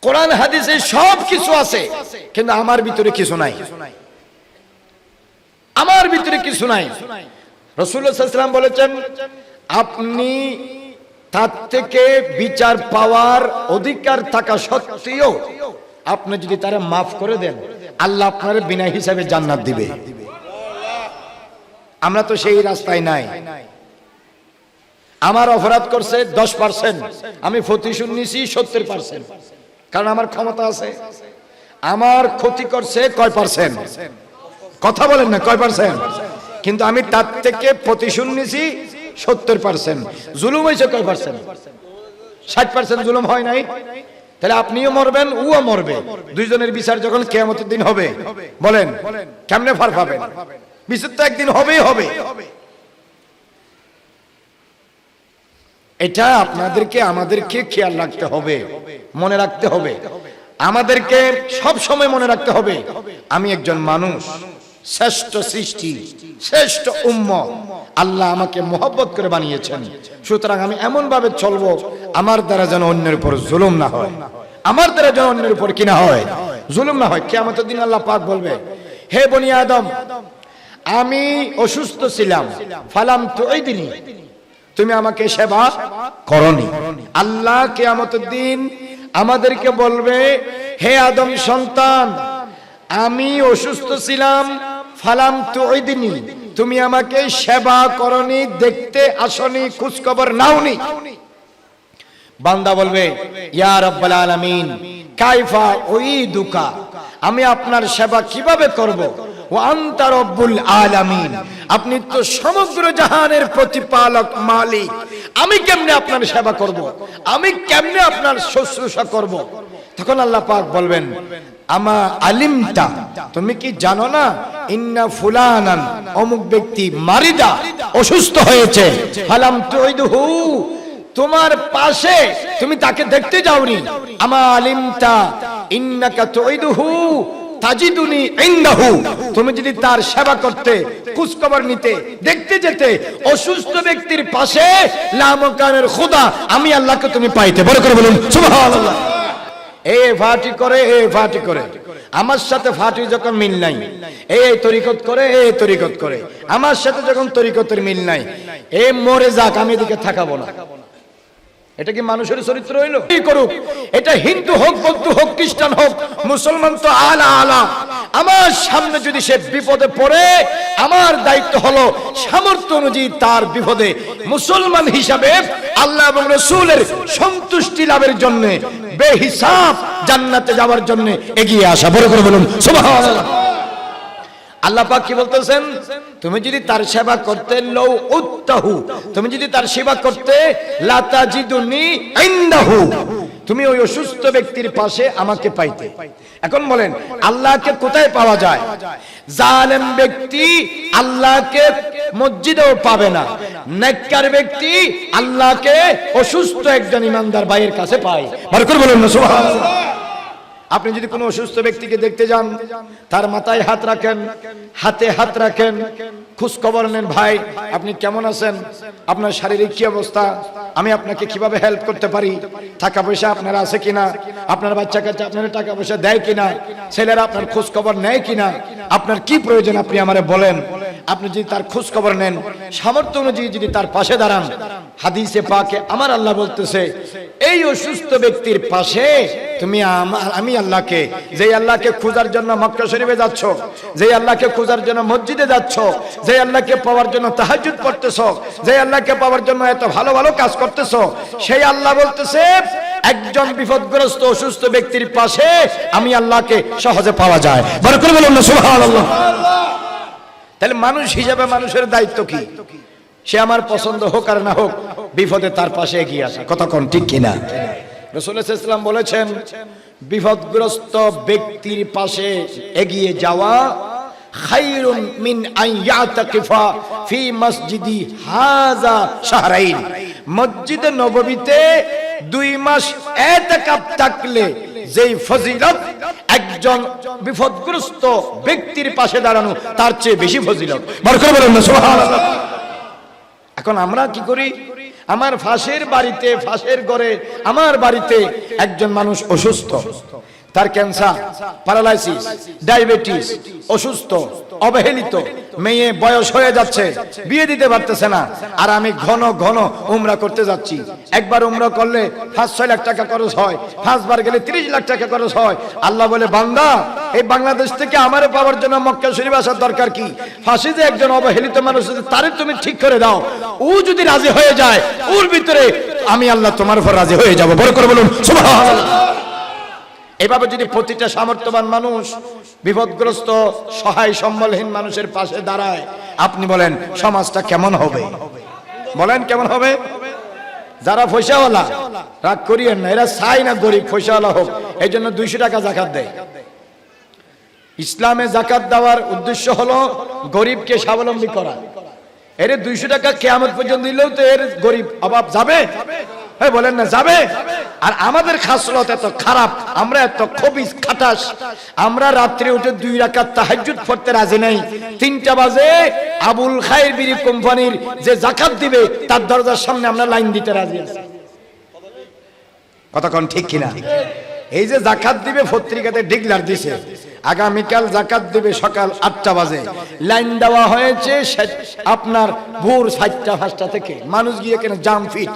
কোরআন হাদিসে সব কিছু আছে, কিন্তু আমার ভিতরে কিছু নাই, আমার ভিতরে কিছু নাই। রাসূলুল্লাহ সাল্লাল্লাহু আলাইহি ওয়াসাল্লাম বলেছেন, আপনি তার থেকে বিচার পাওয়ার অধিকার থাকা সত্ত্বেও আপনি যদি তারা মাফ করে দেন, আল্লাহ আপনার বিনা হিসাবে জান্নাত দিবে। আমরা তো সেই রাস্তায় নাই। আমার অপরাধ করছে 10%, আমি প্রতিশোধ নিছি 70%, কারণ আমার ক্ষমতা আছে। আমার ক্ষতি করছে কয় পার্সেন্ট? কথা বলেন না, কয় পার্সেন্ট? কিন্তু আমি তার থেকে প্রতিশোধ নিছি 70%। জুলুম হয়েছে কয় পার্সেন্ট? 60% জুলুম হয় নাই। তাহলে আপনিও মরবেন, ওও মরবে। দুইজনের বিচার যখন কিয়ামতের দিন হবে, বলেন কেমনে ফার পাবেন? বিচার তো একদিন হবেই হবে। এটা আপনাদেরকে আমাদেরকে খেয়াল রাখতে হবে, মনে রাখতে হবে। আমাদেরকে সব সময় মনে রাখতে হবে, আমি একজন মানুষ, শ্রেষ্ঠ সৃষ্টি, শ্রেষ্ঠ উম্মত। আল্লাহ আমাকে মহব্বত করে বানিয়েছেন, সুতরাং আমি এমন ভাবে চলবো আমার দ্বারা যেন অন্যের উপর জুলুম না হয়, আমার দ্বারা যেন অন্যের উপর কি না হয়, জুলুম না হয়। কিয়ামতের দিন আল্লাহ পাক বলবে, হে বনি আদম, আমি অসুস্থ ছিলাম, ফালাম তুইদিনি, তুমি আমাকে সেবা করনি। আল্লাহ কিয়ামতের দিন আমাদেরকে বলবে, হে আদম সন্তান, আমি অসুস্থ ছিলাম, ফালাম তুইদিনি, তুমি আমাকে সেবা করনি, দেখতে আসনি, খোঁজ খবর নাওনি। বান্দা বলবে, ইয়া রাব্বাল আলামিন কাইফা উইদুকা, আমি আপনার সেবা কিভাবে করব? ওয়া আনতা রাব্বুল আলামিন, আপনি তো সমগ্র জাহানের প্রতিপালক, মালিক, আমি কেমনে আপনার সেবা করব? আমি কেমনে আপনার শুশ্রূষা করব? তখন আল্লাহ পাক বলবেন, আমা আলিমতা, তুমি কি জানো না, ইন্না ফুলানান, অমুক ব্যক্তি মারিদা, অসুস্থ হয়েছে, ফালাম তুইদহু, তোমার পাশে তুমি তাকে দেখতে যাওনি। আমা আলিমতা ইন্নাকা তুইদহু তাজিদুনি ইনদাহু, তুমি যদি তার সেবা করতে, খোঁজ খবর নিতে, দেখতে যেতে, অসুস্থ ব্যক্তির পাশে, লা মাকানের খোদা, আমি আল্লাহকে তুমি পাইতে। বড় করে বলুন সুবহানাল্লাহ। এই ফাটি করে, এই ফাটি করে, আমার সাথে ফাটি যখন মিল নাই, এই তরিকত করে, এই তরিকত করে, আমার সাথে যখন তরিকতের মিল নাই, এই মরে যাক, আমি এদিকে থাকাবো না। এটা কি মানুষের চরিত্র হইল? কি করুক, এটা হিন্দু হোক, বৌদ্ধ হোক, খ্রিস্টান হোক, মুসলমান তো আলা আলা। আমার সামনে যদি সে বিপদে পড়ে, আমার দায়িত্ব হলো সামর্থ্য অনুযায়ী তার বিপদে মুসলমান হিসাবে আল্লাহ এবং রাসূলের সন্তুষ্টি লাভের জন্য, বেহিসাব জান্নাতে যাওয়ার জন্য এগিয়ে আসা। বড় করে বলুন সুবহানাল্লাহ। আল্লাহ পাক কি বলতেছেন, তুমি যদি তার সেবা করতে, লৌ উত্তাহু, তুমি যদি তার সেবা করতে, লা তাজিদুনি ইনদাহু, তুমি ওই অসুস্থ ব্যক্তির পাশে আমাকে পাইতে। এখন বলেন, আল্লাহকে কোথায় পাওয়া যায়? জালেম ব্যক্তি আল্লাহকে মসজিদেও পাবে না, নেককার ব্যক্তি আল্লাহকে অসুস্থ একজন ইমানদার ভাইয়ের কাছে পায়। বড় করে বলুন না সুবহানাল্লাহ। আপনি যদি কোনো অসুস্থ ব্যক্তিকে দেখতে যান, তার মাথায় হাত রাখেন, হাতে হাত রাখেন, খোঁজ খবর নেন, ভাই আপনি কেমন আছেন, আপনার শারীরিক কি অবস্থা, আমি আপনাকে কিভাবে হেল্প করতে পারি, টাকা পয়সা আপনার আছে কিনা, আপনার বাচ্চা কাচ্চা আপনার টাকা পয়সা দেয় কিনা, ছেলেরা আপনার খোঁজ খবর নেয় কিনা, আপনার কি প্রয়োজন আপনি আমারে বলেন। আপনি যদি তার খোঁজ খবর নেন, সামর্থ্য অনুযায়ী যদি তার পাশে দাঁড়ান, হাদিসে পাকে আমার আল্লাহ বলতেছে, এই অসুস্থ ব্যক্তির পাশে তুমি আমি আল্লাহকে, যে আল্লাহকে খোঁজার জন্য মক্কা শরীফে যাচ্ছ, যে আল্লাহকে খোঁজার জন্য মসজিদে যাচ্ছ, যে আল্লাহকে পাওয়ার জন্য তাহাজ্জুদ করতেছো, যে আল্লাহকে পাওয়ার জন্য এত ভালো ভালো কাজ করতেছো, সেই আল্লাহ বলতেছে, একজন বিপদগ্রস্ত অসুস্থ ব্যক্তির পাশে আমি আল্লাহকে সহজে পাওয়া যায়। বড় করে বলুন না সুবহানাল্লাহ। তাহলে মানুষ হিসেবে মানুষের দায়িত্ব কি? সে আমার পছন্দ হোক আর না হোক, বিপদে তার পাশে এগিয়ে আসা। কথা কোন ঠিক কিনা? রাসূল সাল্লাল্লাহু আলাইহি ওয়াসাল্লাম বলেছেন, বিপদগ্রস্ত ব্যক্তির পাশে এগিয়ে যাওয়া খায়রুম মিন আন ইয়াতাকিফা ফি মসজিদি হাযা শাহরাইন, মসজিদে নববীতে 2 মাস ইতিকাফ থাকলে যেই ফজিলত একজন বিপদগ্রস্ত ব্যক্তির পাশে দাঁড়ানো, তার চেয়ে বেশি ফজিলত। বড় করে বলুন না সুবহানাল্লাহ। এখন আমরা কি করি? আমার ফাঁসের বাড়িতে, ফাঁসের ঘরে, আমার বাড়িতে একজন মানুষ অসুস্থ, তার ক্যান্সার, প্যারালাইসিস, ডায়াবেটিস, অসুস্থ, অবহেলিত, মেয়ে বয়স হয়ে যাচ্ছে, বিয়ে দিতে পারতেছে না, আর আমি ঘন ঘন উমরা করতে যাচ্ছি। একবার উমরা করলে 5-6 লাখ টাকা খরচ হয়, 5 বার গেলে 30 লাখ টাকা খরচ হয়। আল্লাহ বলে, বান্দা এই বাংলাদেশ থেকে আমারে পাওয়ার জন্য মক্কা শরীফ আসার দরকার কি? ফাঁসি যে একজন অবহেলিত মানুষ আছে, তারে তুমি ঠিক করে দাও, ও যদি রাজি হয়ে যায়, ওর ভিতরে আমি আল্লাহ তোমার উপর রাজি হয়ে যাব। বড় করে বলুন সুবহানাল্লাহ। এভাবে যদি প্রতিটা সামর্থ্যবান মানুষ বিপদগ্রস্ত সহায় সম্বলহীন মানুষের পাশে দাঁড়ায়, আপনি বলেন সমাজটা কেমন হবে? বলেন কেমন হবে? যারা পয়সাওয়ালা রাগ করিয়েন না, এরা চায় না গরিব পয়সাওয়ালা হোক, এই জন্য 200 টাকা জাকাত দেয়। ইসলামে জাকাত দেওয়ার উদ্দেশ্য হলো গরিবকে স্বাবলম্বী করা। এর 200 টাকা কিয়ামত পর্যন্ত দিলেও তো এর গরিব অভাব যাবে? হ্যাঁ বলেন না যাবে? আর আমাদের খাসলত এত খারাপ, আমরা এত খবিস খাটাস, আমরা রাত্রে উঠে 2 রাকাত তাহাজ্জুদ পড়তে রাজি নাই। 3টা বাজে আবুল খায়ের বিড়ি কোম্পানির যে জাকাত দিবে তার দরজার সামনে আমরা লাইন দিতে রাজি আছি। কথা কোন ঠিক কিনা? এই যে জাকাত দিবে পত্রিকাতে ডিক্লার দিছে, আগামীকাল জাকাত দিবে সকাল 8টা বাজে, লাইন দেওয়া হয়েছে আপনার ভোর 4টা-5টা থেকে। মানুষ গিয়ে কেন জাম ফিট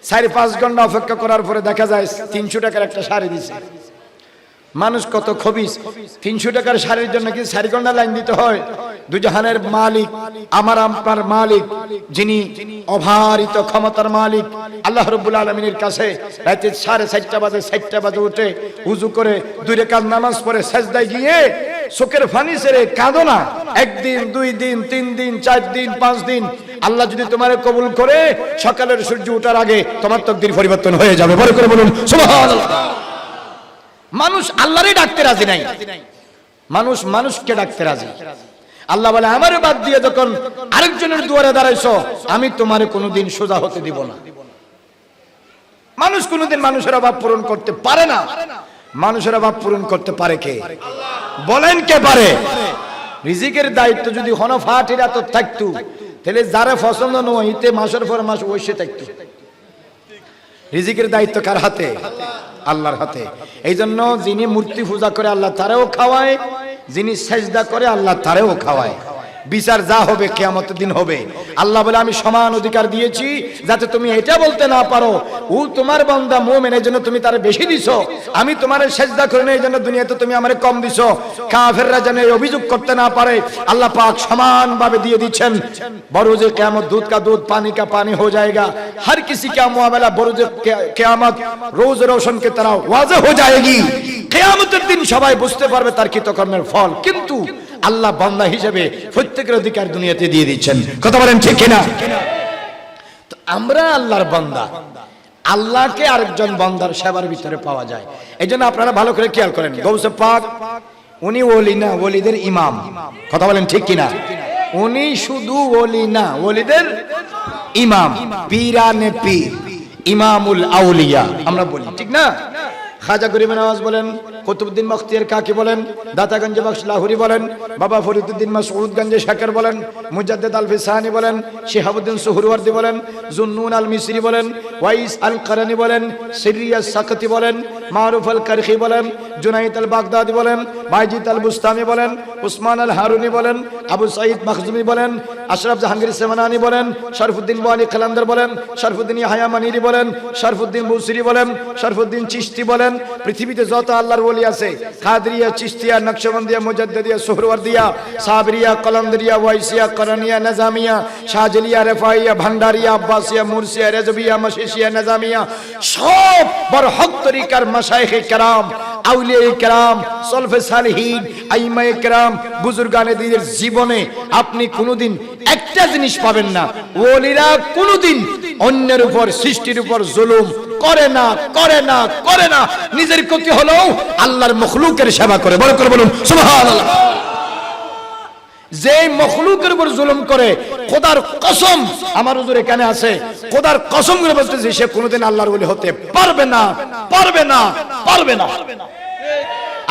4-5 ঘন্টা অপেক্ষা করার পরে দেখা যায় 300 টাকার একটা শাড়ি দিছে। মানুষ কত খবিস, 300 টাকার শাড়ির জন্য কি 4 ঘন্টা লাইন দিতে হয়? দুজাহানের মালিক, আমার আপনার মালিক, যিনি অভারিত ক্ষমতার মালিক আল্লাহ রাব্বুল আলামিনের কাছে রাতে 4:30 বাজে 4টা বাজে উঠে উযু করে 2 রাকাত নামাজ পড়ে সিজদায় গিয়ে চোখের পানি ছেড়ে কাঁদো না। 1 দিন 2 দিন 3 দিন 4 দিন 5 দিন আল্লাহ যদি তোমারে কবুল করে সকালের সূর্য ওঠার আগে তোমার তাকদীর পরিবর্তন হয়ে যাবে। বড় করে বলুন সুবহানাল্লাহ। মানুষ আল্লাহরই ডাকতে রাজি নাই, মানুষ মানুষকে ডাকতে রাজি। আল্লাহ বলে আমারে বাদ দিয়ে যখন আরেকজনের দুয়ারে দাঁড়াইছো আমি তোমারে কোনোদিন সোজা হতে দিব না। মানুষ কোনোদিন মানুষের অভাব পূরণ করতে পারে না। মানুষের অভাব পূরণ করতে পারে কে? বলেন কে পারে? রিজিকের দায়িত্ব যদি হনফাটিরা তো থাকতো তাহলে যারা পছন্দ নয় ইতে মাসের পর মাস ওইসে থাকতো। রিজিকের দায়িত্ব কার হাতে? আল্লাহর হাতে। এই জন্য যিনি মূর্তি পূজা করে আল্লাহ তারেও খাওয়ায়, যিনি সেজদা করে আল্লাহ তারেও খাওয়ায়। বিচার যা হবে কিয়ামতের দিন হবে। আল্লাহ বলে আমি সমান অধিকার দিয়েছি যাতে তুমি এটা বলতে না পারো ও তোমার বান্দা মুমিন এই জন্য তুমি তারে বেশি দিছো, আমি তোমারে সেজদা করি না এই জন্য দুনিয়াতে তুমি আমারে কম দিছো। কাফেররা যেন এই অভিযোগ করতে না পারে আল্লাহ পাক সমানভাবে দিয়ে দিচ্ছেন। বরোজে কিয়ামত दूध का दूध पानी का पानी हो जाएगा, हर किसी का मुआमला बरोजे कियामत रोज रोशन की तरह वाज़ेह हो जाएगी। কিয়ামতের দিন সবাই বুঝতে পারবে তার কৃতকর্মের ফল। কিন্তু আল্লাহ বান্দা হিসেবে প্রত্যেকের অধিকার দুনিয়াতে দিয়ে দিচ্ছেন। কথা বলেন ঠিক কিনা? তো আমরা আল্লাহর বান্দা, আল্লাহকে আরেকজন বান্দার সেবার ভিতরে পাওয়া যায়। এইজন্য আপনারা ভালো করে খেয়াল করেন, গৌসে পাক উনি ওলি না, ওলিদের ইমাম। কথা বলেন ঠিক কিনা? উনি শুধু ওলি না, ওলিদের ইমাম, পীরানে পীর, ইমামুল আউলিয়া আমরা বলি, ঠিক না? খাজা গরিব নওয়াজ বলেন, কুতুবউদ্দিন বখতিয়ার কাকি বলেন, দাতাগঞ্জ বখশ লাহুরি বলেন, বাবা ফরিদউদ্দিন মাসউদগঞ্জে শাকের বলেন, মুজাদ্দিদ আল ফিসানি বলেন, শিহাবউদ্দিন সুহরওয়ার্দী বলেন, জুন্নুন আল মিসরি বলেন, ওয়াইস আল কারানি বলেন, সিরিয়া সাকতি বলেন, মারুফ আল কারখি বলেন, জুনাইদ আল বাগদাদি বলেন, বাইজিদ আল বুস্তামি বলেন, উসমান আল হারুনি বলেন, আবু সাঈদ মখজুমি বলেন, আশরাফ জাহাঙ্গীর সেমানানি বলেন, শরফুদ্দিন বানি কালান্দার বলেন, শরফুদ্দিন ইয়াহয়া মানিরি বলেন, শরফুদ্দিন বুসরি বলেন, শরফুদ্দিন চিশতি বলেন। পৃথিবীতে যত আল্লাহর ওলি আছে, কাদরিয়া, চিশতিয়া, নকশবন্দিয়া, মুজাদ্দিদিয়া, সুহরওয়ার্দিয়া, সাবরিয়া, কলন্দরিয়া, ওয়াইসিয়া, করনিয়া, নিজামিয়া, শাহজলিয়া, রেফাইয়া, ভান্ডারিয়া, আব্বাসিয়া, মুরসিয়া, রেজবিয়া, মশিশিয়া, নিজামিয়া, সব বড় হক তরিকার মাশায়েখে কেরাম, আউলিয়ায়ে কেরাম, সলফে সালিহিন, আইমায়ে কেরাম, বুজুর্গানে দ্বীনের জীবনে আপনি কোনোদিন একটা জিনিস পাবেন না, ওলিরা কোনোদিন অন্যের উপর, সৃষ্টির উপর জুলুম করে না, করে না, করে না। নিজের ক্ষতি হলেও আল্লাহর মখলুকের সেবা করে। বড় করে বলুন সুবহানাল্লাহ। যে মখলুকের উপর জুলুম করে, খোদার কসম, আমার হুজুর এখানে আছে, খোদার কসম করে বলতেছি সে কোনোদিন আল্লাহর ওলি হতে পারবে না, পারবে না, পারবে না।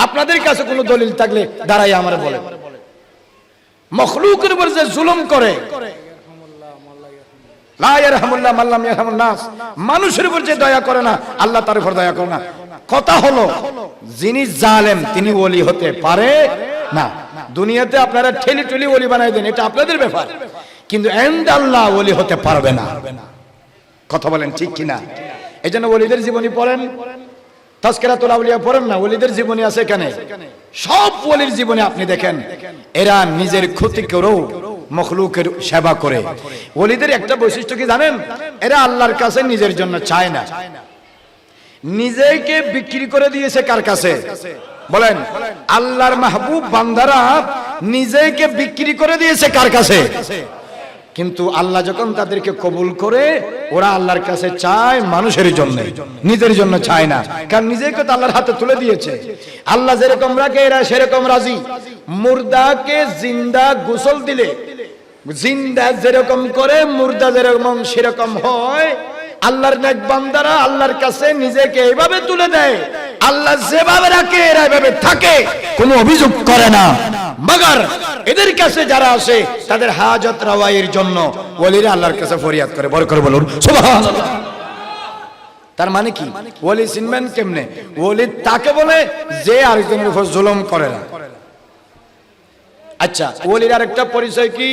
আপনাদের কাছে কোনো দলিল থাকলে দাঁড়াই আমার বলেন। মখলুকের উপর যে জুলুম করে, লা ইয়ারহামুল্লাহ মান লাম ইয়ারহামুন নাস, মানুষের উপর যে দয়া করে না আল্লাহ তার উপর দয়া করে না। কথা হলো যিনি জালেম তিনি ওলি হতে পারে না। দুনিয়াতে আপনারা ঠেলি ঠেলি ওলি বানাই দেন, এটা আপনাদের ব্যাপার, কিন্তু ইনদা আল্লাহ ওলি হতে পারবে না। কথা বলেন ঠিক কিনা? এইজন্য ওলিদের জীবনী পড়েন, তাজকিরাতুল আউলিয়া পড়েন না, ওলিদের জীবনী আছে এখানে। সব ওলির জীবনে আপনি দেখেন এরা নিজের ক্ষতি করেও মখলুকের সেবা করে। ওলিদের একটা বৈশিষ্ট্য কি জানেন? এরা আল্লাহর কাছে নিজের জন্য চায় না, নিজেকে বিক্রি করে দিয়েছে কার কাছে? বলেন। আল্লাহর মাহবুব বান্দারা নিজেকে বিক্রি করে দিয়েছে কার কাছে? কিন্তু আল্লাহ যখন তাদেরকে কবুল করে, ওরা আল্লাহর কাছে চায় মানুষের জন্য, নিজের জন্য চায় না, কারণ নিজেকে তো আল্লাহর হাতে তুলে দিয়েছে। আল্লাহ যেরকম রাখে এরা সেরকম রাজি। মুর্দাকে জিন্দা গোসল দিলে জিন্দা যেরকম করে মুর্দা যেরকম সেরকম হয়। আল্লাহর নেক বান্দারা আল্লাহর কাছে নিজেকে এইভাবে তুলে দেয়, আল্লাহ যেভাবে রাখে এরা এভাবে থাকে, কোনো অভিযোগ করে না। মগর এদের কাছে যারা আসে তাদের হাজত রাওয়াইয়ের জন্য ওলিরা আল্লাহর কাছে ফরিয়াদ করে। বড় করে বলুন সুবহানাল্লাহ। তার মানে কি? ওলি চিনবেন কেমনে? ওলি তাকে বলে যে আরেকজনের উপর জুলুম করে না। আচ্ছা, ওলির আরেকটা পরিচয় কি?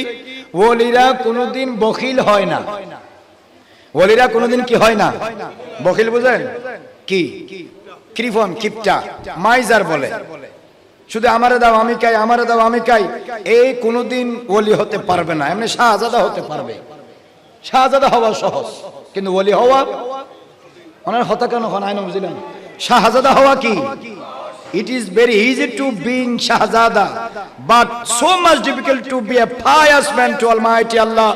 ওলিরা কোনোদিন বখিল হয় না। ওলিরা কোনোদিন কি হয় না? বখিল বুঝেন কি? কৃপণ, কিপটা, মাইজার বলে। শুধু আমারে দাও আমি খাই, আমারে দাও আমি খাই, এই কোনোদিন ওলি হতে পারবে না। এমনি শাহজাদা হতে পারবে, শাহজাদা হওয়া সহজ, কিন্তু ওলি হওয়া ওনার হতা কেন হয় না বুঝলেন? শাহজাদা হওয়া কি? It is very easy to being Shahzada, but so much difficult to be a pious man to Almighty Allah.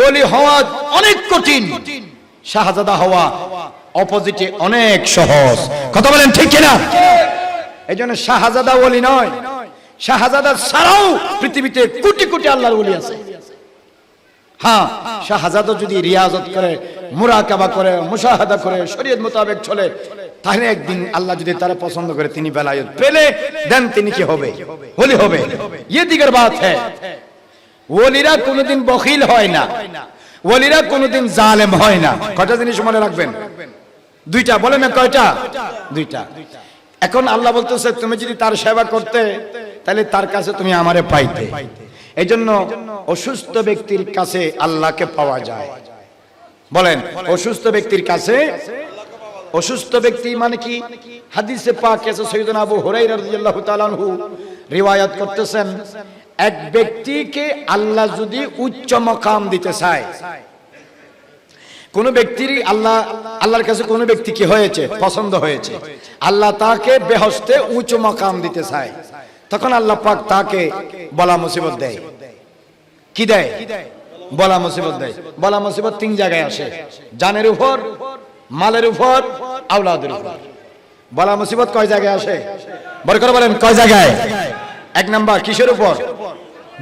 ওলি হওয়া অনেক কঠিন, শাহজাদা হওয়া অপোজিটে অনেক সহজ। কথা বলেন ঠিক কিনা? এই জন্য শাহজাদা ওলি নয়, শাহজাদা ছাড়াও পৃথিবীতে কোটি কোটি আল্লাহর ওলি আছে। হ্যাঁ, শাহজাদা যদি রিয়াজত করে, মুরাকাবা করে, মুশাহাদা করে, শরীয়ত মোতাবেক চলে, তাহলে একদিন আল্লাহ যদি তারা পছন্দ করে তিনি বেলায়েত পেলে দেন, তিনি কি হবে? ওলি হবে। ये दिगर बात है। ওলিরা কোনোদিন বখিল হয় না, ওলিরা কোনোদিন জালেম হয় না। কয়টা জিনিস মনে রাখবেন? দুইটা। বলেন না কয়টা? দুইটা। এখন আল্লাহ বলতেছে তুমি যদি তার সেবা করতে তাহলে তার কাছে তুমি আমারে পাইতে। এই জন্য অসুস্থ ব্যক্তির কাছে আল্লাহকে পাওয়া যায়। বলেন অসুস্থ ব্যক্তির কাছে। অসুস্থ ব্যক্তি মানে কি? হাদিসে পাক আছে, সাইয়েদনা আবু হুরায়রা রাদিয়াল্লাহু তাআলা আনহু রিওয়ায়াত করতেছেন, এক ব্যক্তিকে আল্লাহ যদি উচ্চ মাকাম দিতে চায়, কোন ব্যক্তির আল্লাহর কাছে কোন ব্যক্তি কি হয়েছে? পছন্দ হয়েছে, আল্লাহ তাকে বেহেশতে উচ্চ মাকাম দিতে চায়, তখন আল্লাহ পাক তাকে বলা মুসিবত দেয়। কি দেয়? বলা মুসিবত দেয়। বলা মুসিবত তিন জায়গায় আসে, জানের উপর, মালের উপর, আওলাদের উপর। বলা মুসিবত কয় জায়গায় আসে? বড় করে বলেন কয় জায়গায়? এক নাম্বার কিসের উপর?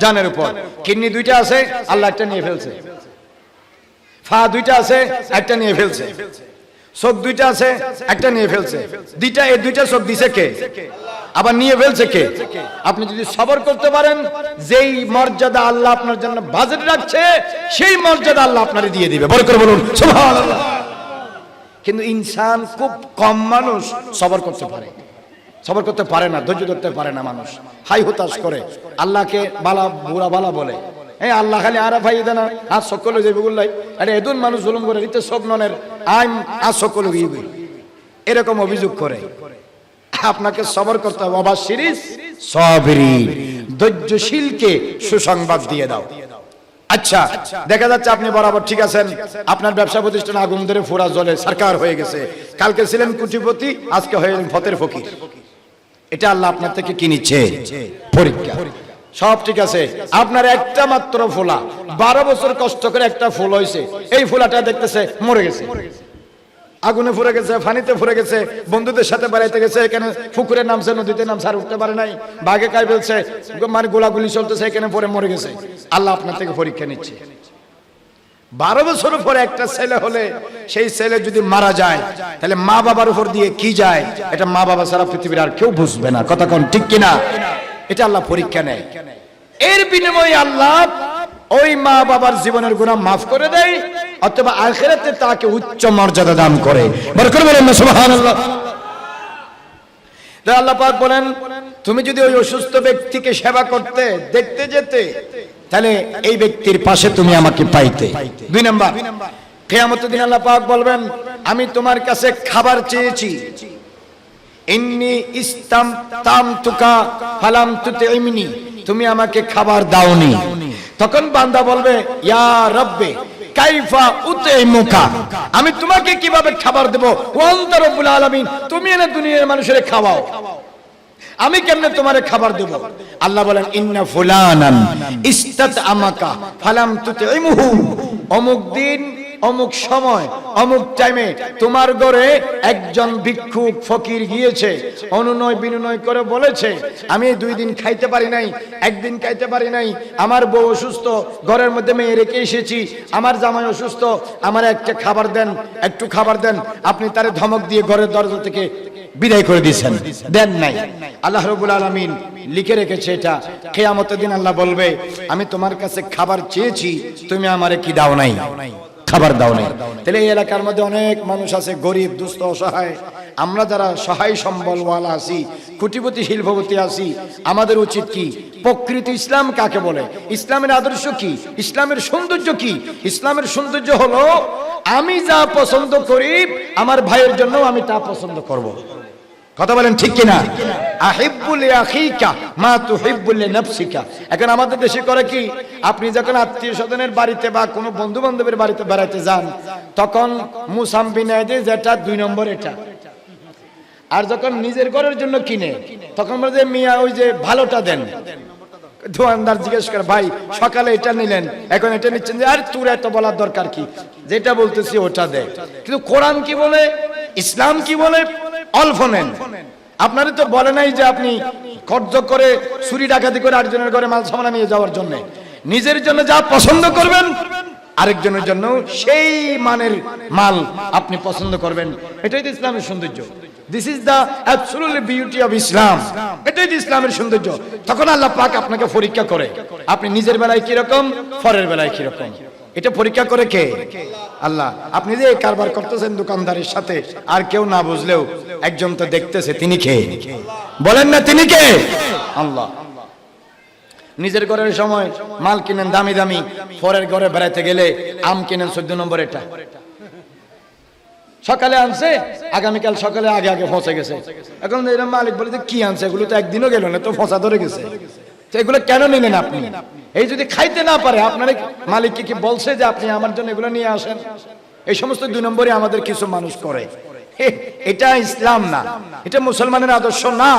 জানের উপর। কিডনি দুইটা আছে, আল্লাহ একটা নিয়ে ফেলছে। ফা দুইটা আছে, একটা নিয়ে ফেলছে। চোখ দুইটা আছে, একটা নিয়ে ফেলছে। দুইটা, এই দুইটা চোখ দিছে কে? আবার নিয়ে ফেলছে কে? আপনি যদি সবর করতে পারেন, যেই মর্যাদা আল্লাহ আপনার জন্য বাজেট রাখছে সেই মর্যাদা আল্লাহ আপনারে দিয়ে দিবে। বড় করে বলুন সুবহানাল্লাহ। কিন্তু ইনসান খুব কম মানুষ সবর করতে পারে, সবর করতে পারে না, ধৈর্য ধরতে পারে না। মানুষ হাই হতাশ করে, আল্লাহকে বালা বুড়া বালা বলে। এই আল্লাহ খালি আরা ভাই দেনা আর সকলে যাইবে বললাই, আরে এদুন মানুষ জুলুম করে দিতে সগননের আইম আর সকলে গিয়ে এরকম অভিযোগ করে। আপনাকে সবর করতে হবে। অবাশিরিস সাবিরিন, ধৈর্যশীলকে সুসংবাদ দিয়ে দাও। আচ্ছা, দেখা যাচ্ছে আপনি বরাবর ঠিক আছেন, আপনার ব্যবসা প্রতিষ্ঠান আগুন ধরে ফোড়া জলে সরকার হয়ে গেছে, কালকে ছিলেন কোটিপতি, আজকে হয়ে গেলেন ফতের ফকির। এটা আল্লাহ আপনার থেকে কি নিচ্ছে? পরীক্ষা। সব ঠিক আছে, আপনার একটা মাত্র ফোলা, 12 বছর কষ্ট করে একটা ফুল হয়েছে, এই ফোলাটা দেখতেছে মরে গেছে, আগুনে ফুরে গেছে, পানিতে ফুরে গেছে, বন্ধুদের সাথে বেড়াইতে গেছে, এখানে পুকুরে নামছে, নদীতে নামছে, আর উঠতে পারে নাই, বাঘে খাই ফেলছে, মানে গোলাগুলি চলতেছে, এখানে পরে মরে গেছে। আল্লাহ আপনার থেকে পরীক্ষা নিচ্ছে। 12 বছর পরে একটা ছেলে হলে, সেই ছেলে যদি মারা যায় তাহলে মা বাবার উপর দিয়ে কি যায়, এটা মা বাবা সারা পৃথিবীর আর কেউ বুঝবে না। কথা কোন ঠিক কিনা? এটা আল্লাহ পরীক্ষা নেয়। এর বিনিময়ে আল্লাহ ওই মা বাবার জীবনের গুনাহ মাফ করে দেয়, অথবা আখিরাতে তাকে উচ্চ মর্যাদা দান করে। বরকত বলেন না সুবহানাল্লাহ। আল্লাহ পাক বলেন, তুমি যদি ওই অসুস্থ ব্যক্তিকে সেবা করতে, দেখতে যেতে, তাহলে এই ব্যক্তির পাশে তুমি আমাকে পাইতে। 2 নাম্বার, কিয়ামতের দিন আল্লাহ পাক বলবেন, আমি তোমার কাছে খাবার চেয়েছি, ইন্নী ইসতামতামতুকা ফালাম তুতিমনি, তুমি আমাকে খাবার দাওনি। তখন বান্দা বলবে, ইয়া রব্বে কাইফা উতিমুকা, আমি তোমাকে কিভাবে খাবার দেব? ওয়া আনতা রব্বুল আলামিন, তুমি এনে দুনিয়ার মানুষের খাওয়াও। আমি কেমনে তোমারে খাবার দেব? আল্লাহ বলেন ইন্না ফুলানান ইস্তাতআমাকা ফালাম তুতিমহু, অমুক দিন অমুক সময় অমুক টাইমে তোমার ঘরে একজন ভিক্ষুক ফকির গিয়েছে, অনুনয় বিনয় করে বলেছে আমি 2 দিন খাইতে পারি নাই, 1 দিন খাইতে পারি নাই, আমার বউ অসুস্থ, ঘরের মধ্যে মেয়ে রেখে এসেছি, আমার জামাই অসুস্থ, আমার একটা খাবার দেন, একটু খাবার দেন। আপনি তারে ধমক দিয়ে ঘরের দরজা থেকে বিদায় করে দিয়েছেন, দেন নাই। আল্লাহ রাব্বুল আলামিন লিখে রেখেছে এটা, কিয়ামতের দিন আল্লাহ বলবে আমি তোমার কাছে খাবার চেয়েছি, তুমি আমারে কি দাও নাই? খাবার দাও নাই। তাহলে এই এলাকার মধ্যে অনেক মানুষ আছে গরিব, দুস্থ, অসহায়। আমরা যারা সহায় সম্বলওয়ালা আছি, কোটিপতি শিল্পপতি আছি, আমাদের উচিত কি? প্রকৃত ইসলাম কাকে বলে, ইসলামের আদর্শ কি, ইসলামের সৌন্দর্য কি? ইসলামের সৌন্দর্য হলো আমি যা পছন্দ করি আমার ভাইয়ের জন্য আমি তা পছন্দ করব। কথা বলেন ঠিক কিনা? আহিব্বু লিআখিকা মা তুহিব্বু লিনাফসিকা। এখন আমাদের দেশে করে কি, আপনি যখন আত্মীয় স্বজনের বাড়িতে বা কোনো বন্ধু বান্ধবের বাড়িতে বেড়াতে যান, তখন মুসাম্বি নেয় যে যেটা 2 নম্বর এটা, আর যখন নিজের ঘরের জন্য কিনে তখন বলে যে মিয়া ওই যে ভালোটা দেন। দোকানদার জিজ্ঞেস করে ভাই সকালে এটা নিলেন, এখন এটা নিচ্ছেন যে, আর তোর এত বলার দরকার কি, যেটা বলতেছি ওটা দে। কিন্তু কোরআন কি বলে, ইসলাম কি বলে? অল্প নেন। আপনারই তো বলে নাই যে আপনি কর্জ করে চুরি ডাকাতি করে আরেকজনের ঘরে মাল সামানা নিয়ে যাওয়ার জন্য। নিজের জন্য যা পছন্দ করবেন আরেকজনের জন্য সেই মানের মাল আপনি পছন্দ করবেন। এটাই তো ইসলামের সৌন্দর্য। This is the absolute beauty of Islam. এটাই তো ইসলামের সৌন্দর্য। তখন আল্লাহ পাক আপনাকে পরীক্ষা করে, আপনি নিজের বেলায় কিরকম, পরের বেলায় কিরকম। এটা পরীক্ষা করে কে? আল্লাহ। আপনি যে কারবার করতেছেন দোকানদারের সাথে, আর কেউ না বুঝলেও একজন তো দেখতেছে, তিনি কে? বলেন না তিনি কে? আল্লাহ। নিজের ঘরের সময় মাল কিনেন দামি দামি, পরের ঘরে বেড়াইতে গেলে আম কিনেন 14 নম্বর এটা, সকালে আনছে আগামীকাল সকালে আগে আগে পৌঁছে গেছে। এখন মালিক বলে যে কি আনছে, এগুলো তো একদিনও গেল না, তো ফসা ধরে গেছে, এগুলো কেন নিলেন আপনি? এই যদি খাইতে না পারে আপনার মালিককে কি বলছে যে আপনি আমার জন্য এগুলো নিয়ে আসেন? এই সমস্ত 2 নম্বরে আমাদের কিছু মানুষ করে। এটা ইসলাম না, এটা মুসলমানের আদর্শ না,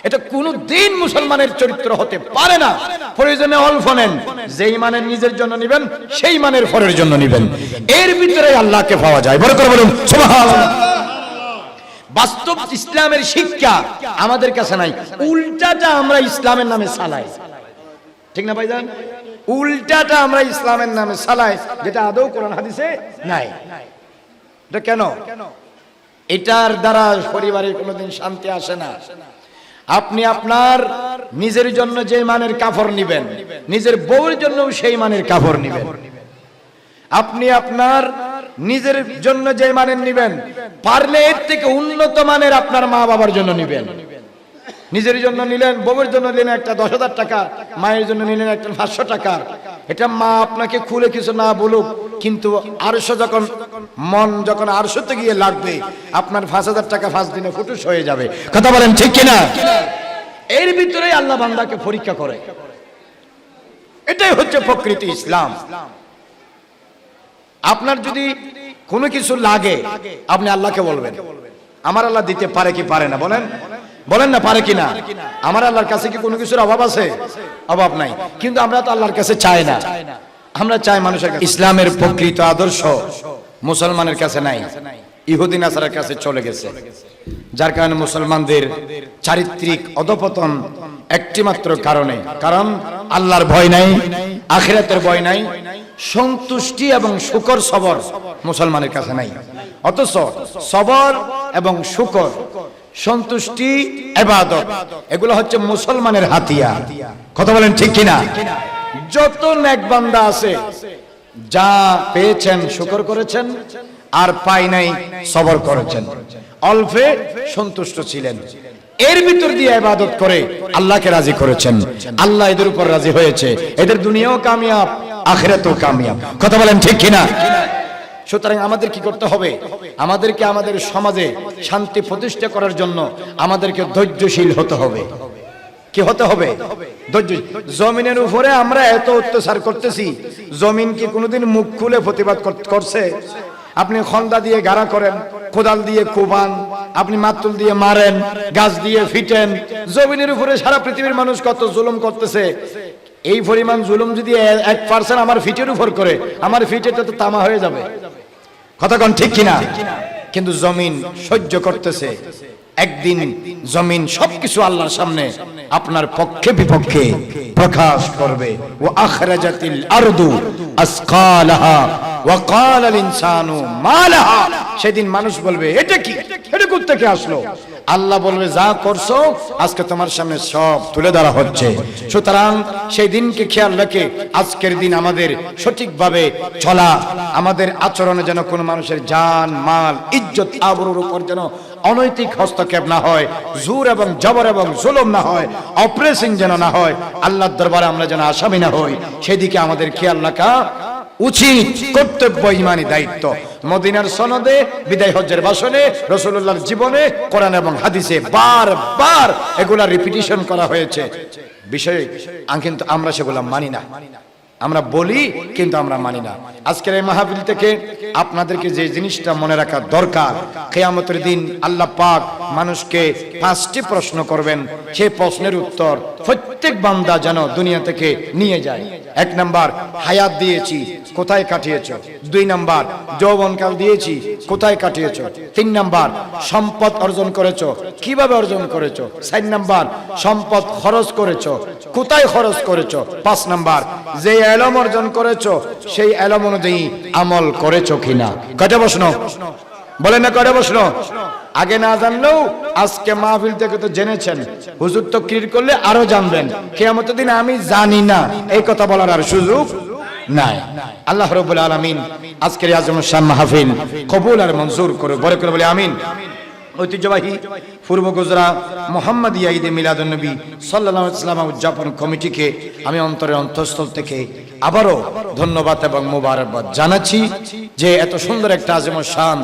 এটা কোনদিন মুসলমানের চরিত্র হতে পারে না। প্রয়োজনে অল্প নেন, যেই মানের নিজের জন্য নিবেন সেই মানের পরের জন্য নিবেন, এর ভিতরে আল্লাহকে পাওয়া যায়। বড় করে বলুন সুবহানাল্লাহ। বাস্তব ইসলামের শিক্ষা আমাদের কাছে নাই, উল্টাটা আমরা ইসলামের নামে চালাই। ঠিক না ভাইজান? উল্টাটা আমরা ইসলামের নামে চালাই, যেটা আদৌ কোরআন হাদিসে নাই। এটা কেন? এটার দ্বারা পরিবারের কোনোদিন শান্তি আসে না। আপনি আপনার নিজের জন্য যে মানের কাপড় নিবেন, নিজের বউয়ের জন্য সেই মানের কাপড় নিবেন। আপনি আপনার নিজের জন্য যে মানের নিবেন, পারলে এর থেকে উন্নত মানের আপনার মা বাবার জন্য নিবেন। নিজের জন্য নিলেন, বউয়ের জন্য নিলেন একটা 10,000 টাকা, মায়ের জন্য নিলেন একটা 500 টাকা। এটা মা আপনাকে খুলে কিছু না বলুক, কিন্তু আরশো যখন মন যখন আরশোতে গিয়ে লাগবে, আপনার 5,000 টাকা 5 দিনে ফুটুস হয়ে যাবে। কথা বলেন ঠিক কিনা? এর ভিতরে আল্লাহ বান্দাকে পরীক্ষা করে। এটাই হচ্ছে প্রকৃতি ইসলাম। আপনার যদি কোনো কিছু লাগে আপনি আল্লাহকে বলবেন, আমার আল্লাহ দিতে পারে কি পারে না, বলেন বলেন না, পারে কিনা? আমার আল্লাহর কাছে কি কোনো কিছুর অভাব আছে? অভাব নাই। কিন্তু আমরা তো আল্লাহর কাছে চাই না, আমরা চাই মানুষের কাছে। ইসলামের প্রকৃত আদর্শ মুসলমানের কাছে নাই, ইহুদি নাসারার কাছে চলে গেছে। যার কারণে মুসলমানদের চারিত্রিক অধপতন একটি মাত্র কারণে, কারণ আল্লাহর ভয় নাই, আখিরাতের ভয় নাই, সন্তুষ্টি এবং শুকর সবর মুসলমানের কাছে নাই। অথচ সবর এবং শুকর, সন্তুষ্টি, ইবাদত, এগুলো হচ্ছে মুসলমানের হাতিয়ার। কথা বলেন ঠিক কিনা? যত নেক বান্দা আছে, যা পেয়েছেন শুকর করেছেন, আর পাই নাই সবর করেছেন, অল্পে সন্তুষ্ট ছিলেন, এর ভিতর দিয়ে ইবাদত করে আল্লাহকে রাজি করেছেন। আল্লাহ এদের উপর রাজি হয়েছে, এদের দুনিয়াও কামিয়াব, আখিরাতেও কামিয়াব। কথা বলেন ঠিক কিনা? সুতরাং আমাদের কি করতে হবে? আমাদেরকে আমাদের সমাজে শান্তি প্রতিষ্ঠা করার জন্য আমাদেরকে ধৈর্যশীল হতে হবে। কি হতে হবে? ধৈর্য। জমিনের উপরে আমরা এত অত্যাচার করতেছি, জমিন কি কোনোদিন মুখ খুলে প্রতিবাদ করছে? আপনি খন্দা দিয়ে গাড়া করেন, কোদাল দিয়ে কোবান, আপনি মাতুল দিয়ে মারেন, গাছ দিয়ে ফিটেন, জমিনের উপরে সারা পৃথিবীর মানুষ কত জুলুম করতেছে। এই পরিমাণ জুলুম যদি 1% আমার ফিটের উপর করে, আমার ফিটেটা তো তামা হয়ে যাবে। কথা কোন ঠিক কিনা? কিন্তু জমিন সহ্য করতেছে। একদিন জমিন সবকিছু আল্লাহর সামনে আপনার পক্ষে বিপক্ষে প্রকাশ করবে। ওয়া আখরাজাতিল আরদু আসকালাহা ওয়া ক্বালাল ইনসানু মা লাহা। সেদিন মানুষ বলবে এটা কি, এটা কোথা থেকে আসলো? আল্লাহ বলবে যা করছো আজকে তোমার সামনে সব তুলে ধরা হচ্ছে। সুতরাং সেই দিনকে খেয়াল রেখে আজকের দিন আমাদের সঠিকভাবে চলা, আমাদের আচরণে যেন কোনো মানুষের জান মাল ইজ্জত আবরুর উপর যেন অনৈতিক হস্তক্ষেপ না হয়, জোর এবং জবর এবং জুলুম না হয়, অপ্রেসিং যেন না হয়, আল্লাহর দরবারে আমরা যেন আসামি না হই, সেদিকে আমাদের খেয়াল রাখা উচিত, কর্তব্য, ইমানি দায়িত্ব। মদিনার সনদে, বিদায় হজ্জের ভাষণে, রাসূলুল্লাহর জীবনে, কোরআন এবং হাদিসে বারবার এগুলা রিপিটিশন করা হয়েছে বিষয়, কিন্তু আমরা সেগুলা মানি না। আমরা বলি কিন্তু আমরা মানি না। আজকের এই মাহফিল থেকে আপনাদেরকে যে জিনিসটা মনে রাখা দরকার, কিয়ামতের দিন আল্লাহ পাক মানুষকে 5টি প্রশ্ন করবেন। সেই প্রশ্নের উত্তর প্রত্যেক বান্দা যেন দুনিয়া থেকে নিয়ে যায়। 1 নাম্বার, হায়াত দিয়েছি, কোথায় কাটিয়েছো? 2 নাম্বার, যৌবনকাল দিয়েছি, কোথায় কাটিয়েছো? 3 নাম্বার, সম্পদ অর্জন করেছো, কিভাবে অর্জন করেছো? 4 নাম্বার, সম্পদ খরচ করেছো, কোথায় খরচ করেছো? 5 নাম্বার, যে ইলম অর্জন করেছো সেই ইলম অনুযায়ী আমল করেছো কিনা? কয়টা প্রশ্ন বলেন না? কয়টা প্রশ্ন? আগে না জানলেও আজকে মাহফিল থেকে তো জেনেছেন, হুজুর তো ক্লিয়ার করলে আরো জানবেন। কিয়ামতের দিন আমি জানি না এই কথা বলার আর সুযোগ নাই। আল্লাহ রাব্বুল আলামিন আজকের আজমুল শান মাহফিল কবুল আর মঞ্জুর করে, বড় করে বলে আমিন। ঐতিহ্যবাহী পূর্ব গুজরা মোহাম্মদিয়া ঈদে মিলাদুন নবী সাল্লাল্লাহু আলাইহি ওয়াসাল্লাম উদযাপন কমিটিকে আমি অন্তরের অন্তঃস্থল থেকে আবারও ধন্যবাদ এবং মোবারকবাদ জানাচ্ছি যে এত সুন্দর একটা আজমুল শান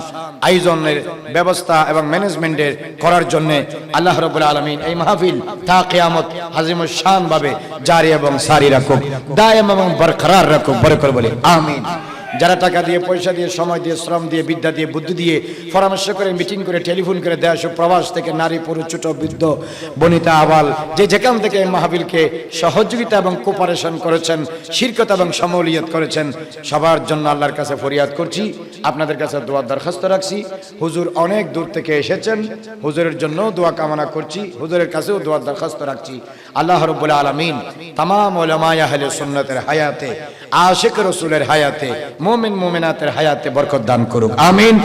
আয়োজনের ব্যবস্থা এবং ম্যানেজমেন্টের করার জন্য আল্লাহ রাব্বুল আলামিন এই মাহফিল তা কিয়ামত আজমুল শান ভাবে জারি এবং সারি রাখুক, দায়েম এবং বরকরার রাখুক, বড় করে বলি আমিন। যারা টাকা দিয়ে, পয়সা দিয়ে, সময় দিয়ে, শ্রম দিয়ে, বিদ্যা দিয়ে, বুদ্ধি দিয়ে, পরামর্শ করে, মিটিং করে, টেলিফোন করে, দেশ ও প্রবাস থেকে নারী, পুরুষ, ছোট, বৃদ্ধ, বনিতা, আবাল, যে যেখান থেকে এই মাহফিলকে সহযোগিতা এবং কোপারেশন করেছেন, শিরকত এবং সমলিয়ত করেছেন, সবার জন্য আল্লাহর কাছে ফরিয়াদ করছি, আপনাদের কাছে দোয়ার দরখাস্ত রাখছি। হুজুর অনেক দূর থেকে এসেছেন, হুজুরের জন্য দোয়া কামনা করছি, হুজুরের কাছেও দোয়ার দরখাস্ত রাখছি। আল্লাহ রাব্বুল আলামিন তামাম উলামায়ে আহলে সুন্নাতের হায়াতে, আশিক রাসূলের হায়াতে, মুমিন মুমিনাতের হায়াতে বরকত দান করুক আমিন।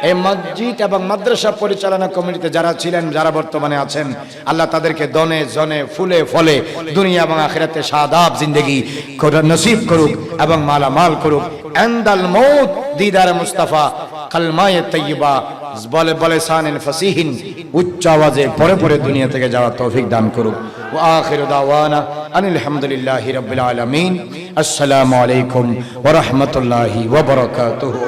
এই মসজিদ এবং মাদ্রাসা পরিচালনা কমিটিতে যারা ছিলেন, যারা বর্তমানে আছেন, আল্লাহ তাদেরকে দনে জনে ফুলে ফলে দুনিয়া এবং আখিরাতে শাদাব জিন্দেগি নসিব করুক এবং মালামাল করুক। ইনদাল মউত দিদার মুস্তাফা কালমায়ে তাইয়্যিবা বলে বলে সানিন ফাসিহিন, উচ্চ আওয়াজে পরে পরে দুনিয়া থেকে যাওয়ার তৌফিক দান করুক। ওয়া আখিরু দাওয়ানা আনিল হামদুলিল্লাহি রাব্বিল আলামিন। আসসালামু আলাইকুম ওয়া রাহমাতুল্লাহি ওয়া বারাকাতুহু।